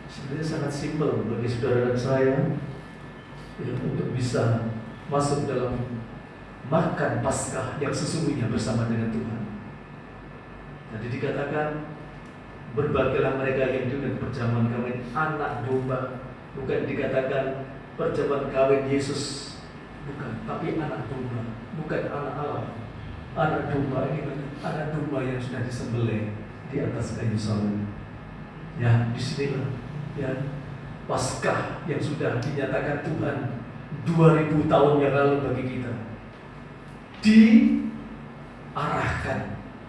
sebenarnya sangat simpel bagi saudara dan saya, ya, untuk bisa masuk dalam makan Paskah yang sesungguhnya bersama dengan Tuhan. Tadi dikatakan, berbahagialah mereka yang diundang perjamuan kawin anak domba. Bukan dikatakan perjamuan kawin Yesus, bukan, tapi anak domba, bukan anak Allah. Anak domba ini anak domba yang sudah disembelih di atas kayu salib. Ya, disinilah ya Paskah yang sudah dinyatakan Tuhan 2000 tahun yang lalu bagi kita, diarahkan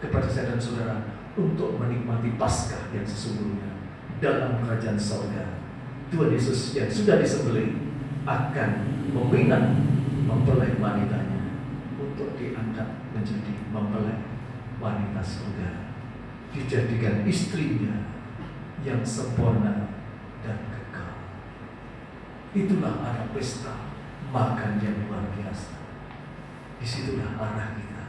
kepada saya dan saudara untuk menikmati Paskah yang sesungguhnya dalam kerajaan surga. Tuhan Yesus yang sudah disembelih akan meminang mempelai wanitanya untuk diangkat menjadi mempelai wanita surga, dijadikan istrinya yang sempurna dan kekal. Itulah arah pesta makan yang luar biasa. Disitulah arah kita.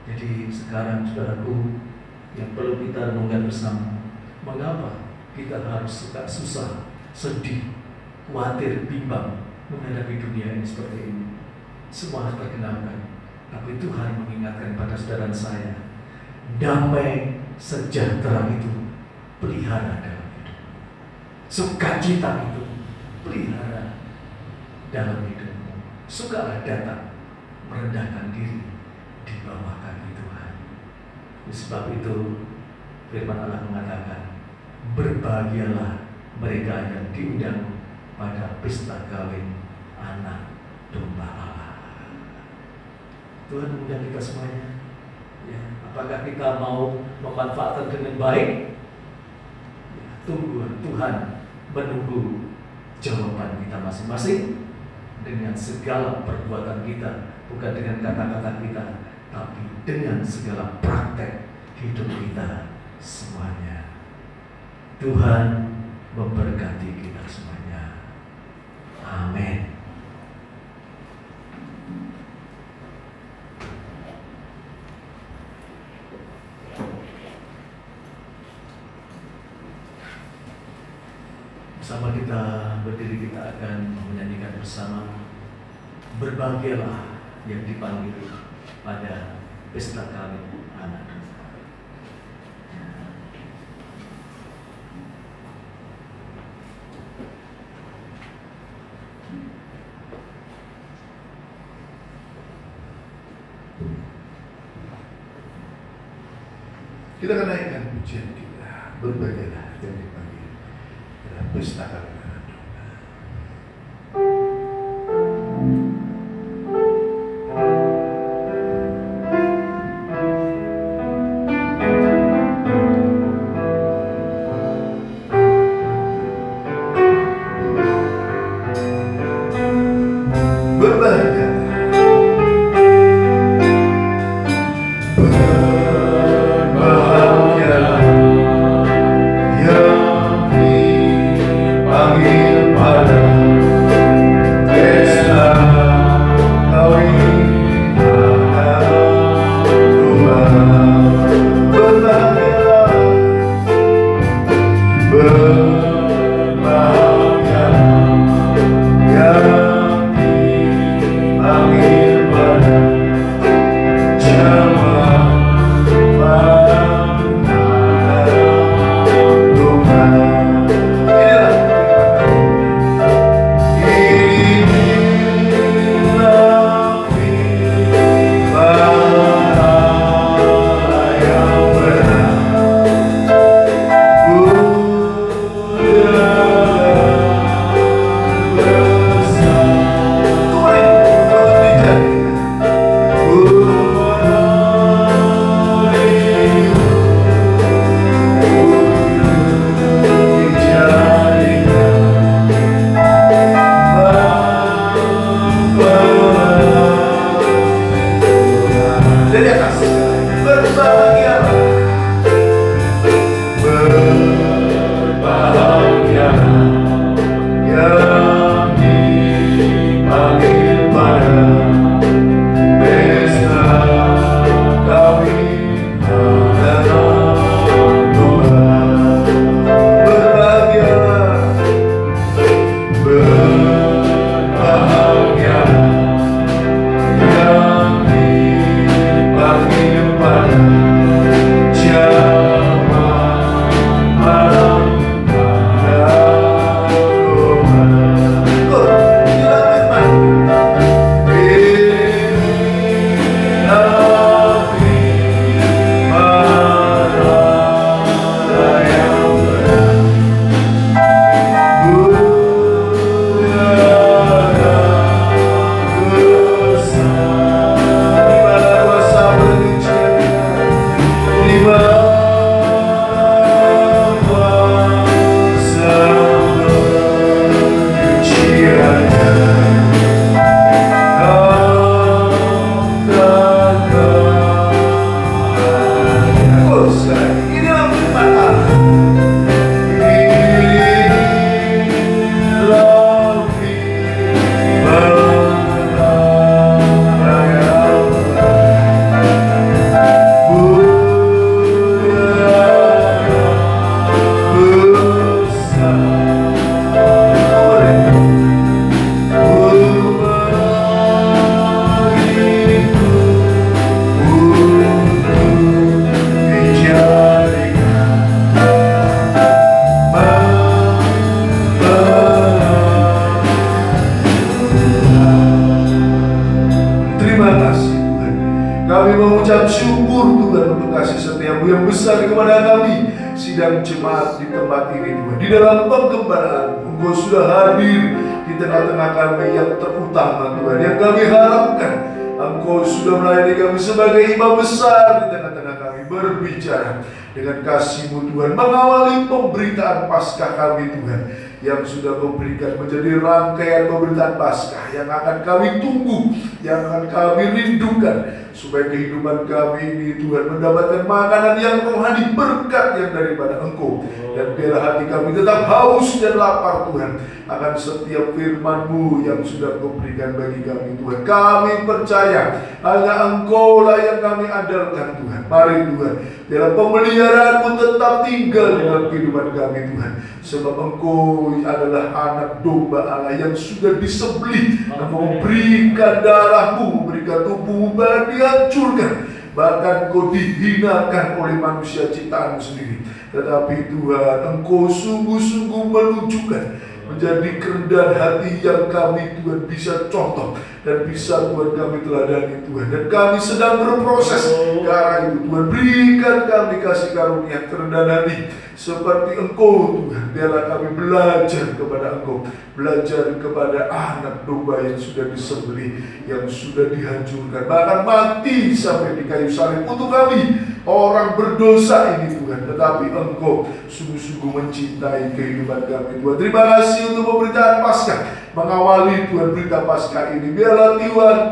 Jadi sekarang saudaraku, yang perlu kita renungkan bersama, mengapa kita harus suka susah, sedih, khawatir, bimbang menghadapi dunia ini seperti ini. Semua harus perkenalkan, tapi Tuhan mengingatkan pada saudara saya, damai sejahtera itu pelihara dalam hidup. Sukacita itu pelihara dalam hidupmu. Sukalah datang merendahkan diri di bawah kaki Tuhan. Sebab itu firman Allah mengatakan, berbahagialah mereka yang diundang pada pesta kawin anak domba Allah. Tuhan mengundang kita semuanya. Ya, apakah kita mau memanfaatkan dengan baik? Ya, tunggu Tuhan menunggu jawaban kita masing-masing dengan segala perbuatan kita, bukan dengan kata-kata kita, tapi dengan segala praktek hidup kita semuanya. Tuhan memberkati kita semuanya. Amin. Bersama kita berdiri, kita akan menyanyikan bersama "Berbahagialah yang dipanggil pada pesta kawin anak." Kita akan naikkan pujian kita, "Berbahagialah yang dipanggil pada pesta kawin anak." mengucap syukur Tuhan untuk kasih setiamu yang besar kepada kami. Sidang jemaat di tempat ini Tuhan, di dalam penggembaraan Engkau sudah hadir di tengah-tengah kami yang terutama Tuhan, yang kami harapkan Engkau sudah melayani kami sebagai imam besar di tengah-tengah kami, berbicara dengan kasih-Mu Tuhan, mengawali pemberitaan Paskah kami Tuhan, yang sudah memberikan menjadi rangkaian pemberitaan Paskah yang akan kami tunggu, yang akan kami rindukan, supaya kehidupan kami ini Tuhan mendapatkan makanan yang rohani, berkat yang daripada Engkau, dan biarlah hati kami tetap haus dan lapar Tuhan akan setiap firman-Mu yang sudah Kau berikan bagi kami Tuhan. Kami percaya hanya Engkau lah yang kami andalkan Tuhan. Mari Tuhan, dalam pemeliharaan-Mu tetap tinggal dalam kehidupan kami Tuhan. Sebab Engkau adalah anak domba Allah yang sudah disembelih, Engkau memberikan darah-Mu, memberikan tubuh-Mu, bahkan dihancurkan, bahkan Engkau dihinakan oleh manusia ciptaan-Mu sendiri. Tetapi Tuhan, Engkau sungguh-sungguh menunjukkan menjadi kerendahan hati yang kami Tuhan bisa contoh dan bisa Tuhan kami teladani Tuhan. Dan kami sedang berproses ke arah itu Tuhan. Berikan kami kasih karunia kerendahan hati seperti Engkau Tuhan. Biarlah kami belajar kepada Engkau, belajar kepada anak domba yang sudah disembelih, yang sudah dihancurkan, bahkan mati sampai di kayu salib untuk kami orang berdosa ini Tuhan. Tetapi Engkau sungguh-sungguh mencintai kehidupan kami Tuhan. Terima kasih untuk pemberitaan Paskah, mengawali Tuhan berita Paskah ini. Biarlah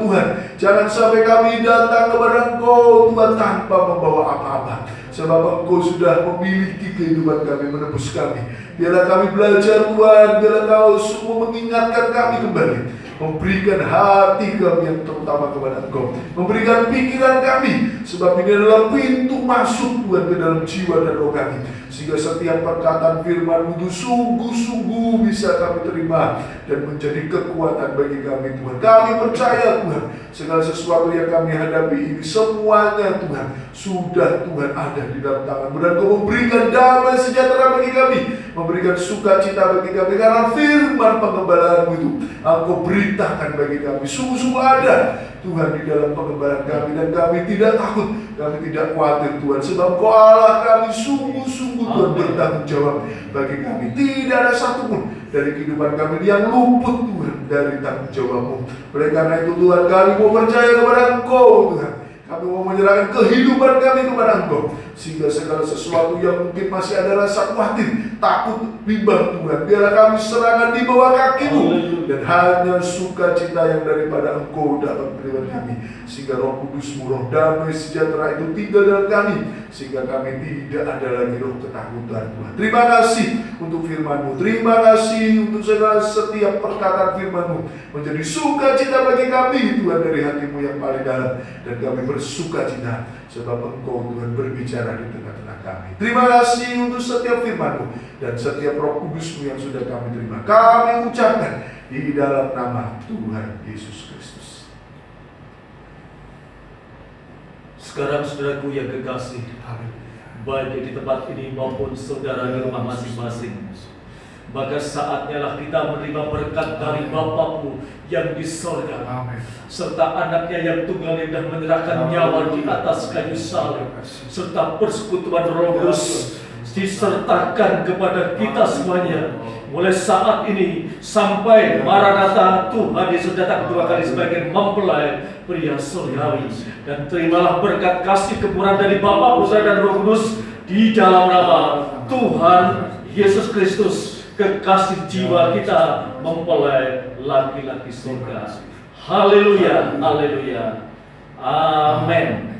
Tuhan, jangan sampai kami datang kepada Engkau Tuhan tanpa membawa apa-apa, sebab Engkau sudah memiliki kehidupan kami, menebus kami. Biarlah kami belajar Tuhan, biarlah Kau semua mengingatkan kami kembali, memberikan hati kami yang terutama kepada Engkau, memberikan pikiran kami, sebab ini adalah pintu masuk Tuhan ke dalam jiwa dan roh kami, sehingga setiap perkataan firman-Mu itu sungguh-sungguh bisa kami terima dan menjadi kekuatan bagi kami Tuhan. Kami percaya Tuhan, segala sesuatu yang kami hadapi ini semuanya Tuhan sudah Tuhan ada di dalam tangan-Mu, dan Kau memberikan damai sejahtera bagi kami, memberikan sukacita bagi kami, karena firman pengembalaan-Mu itu Engkau beritakan bagi kami sungguh-sungguh ada Tuhan di dalam pengembalaan kami, dan kami tidak takut, kami tidak khawatir Tuhan, sebab Kau Allah kami sungguh-sungguh Tuhan bertanggung jawab bagi kami. Tidak ada satupun dari kehidupan kami yang luput Tuhan dari tanggung jawab-Mu. Oleh karena itu Tuhan, kami mau percaya kepada Engkau Tuhan. Kami mau menyerahkan kehidupan kami kepada Engkau, sehingga segala sesuatu yang mungkin masih ada rasa khawatir, takut, bimbang Tuhan, biarlah kami serahkan di bawah kaki-Mu, dan hanya sukacita yang daripada Engkau dapat berikan kami, sehingga Roh Kudus-Mu, roh damai sejahtera itu tinggal dalam kami, sehingga kami tidak ada lagi roh ketakutan Tuhan. Terima kasih untuk firman-Mu, terima kasih untuk segala setiap perkataan firman-Mu menjadi sukacita bagi kami Tuhan dari hati-Mu yang paling dalam, dan kami bersukacita sebab Engkau Tuhan berbicara di tengah-tengah kami. Terima kasih untuk setiap firman-Mu dan setiap Roh Kudus-Mu yang sudah kami terima. Kami ucapkan di dalam nama Tuhan Yesus Kristus. Sekarang saudaraku yang kekasih, baik di tempat ini maupun saudara di rumah masing-masing, maka saatnya lah kita menerima berkat dari Bapa-Mu yang di sorga, serta anaknya yang tunggal yang menyerahkan nyawa di atas kayu salib, serta persekutuan Roh Kudus disertakan kepada kita semuanya mulai saat ini sampai Maranatha, Tuhan Yesus datang kedua kali sebagai mempelai pria surgawi. Dan terimalah berkat kasih kemurahan dari Bapa, Putra dan Roh Kudus di dalam nama Tuhan Yesus Kristus, kekasih jiwa kita, mempelai laki-laki surga. Haleluya, haleluya, amin.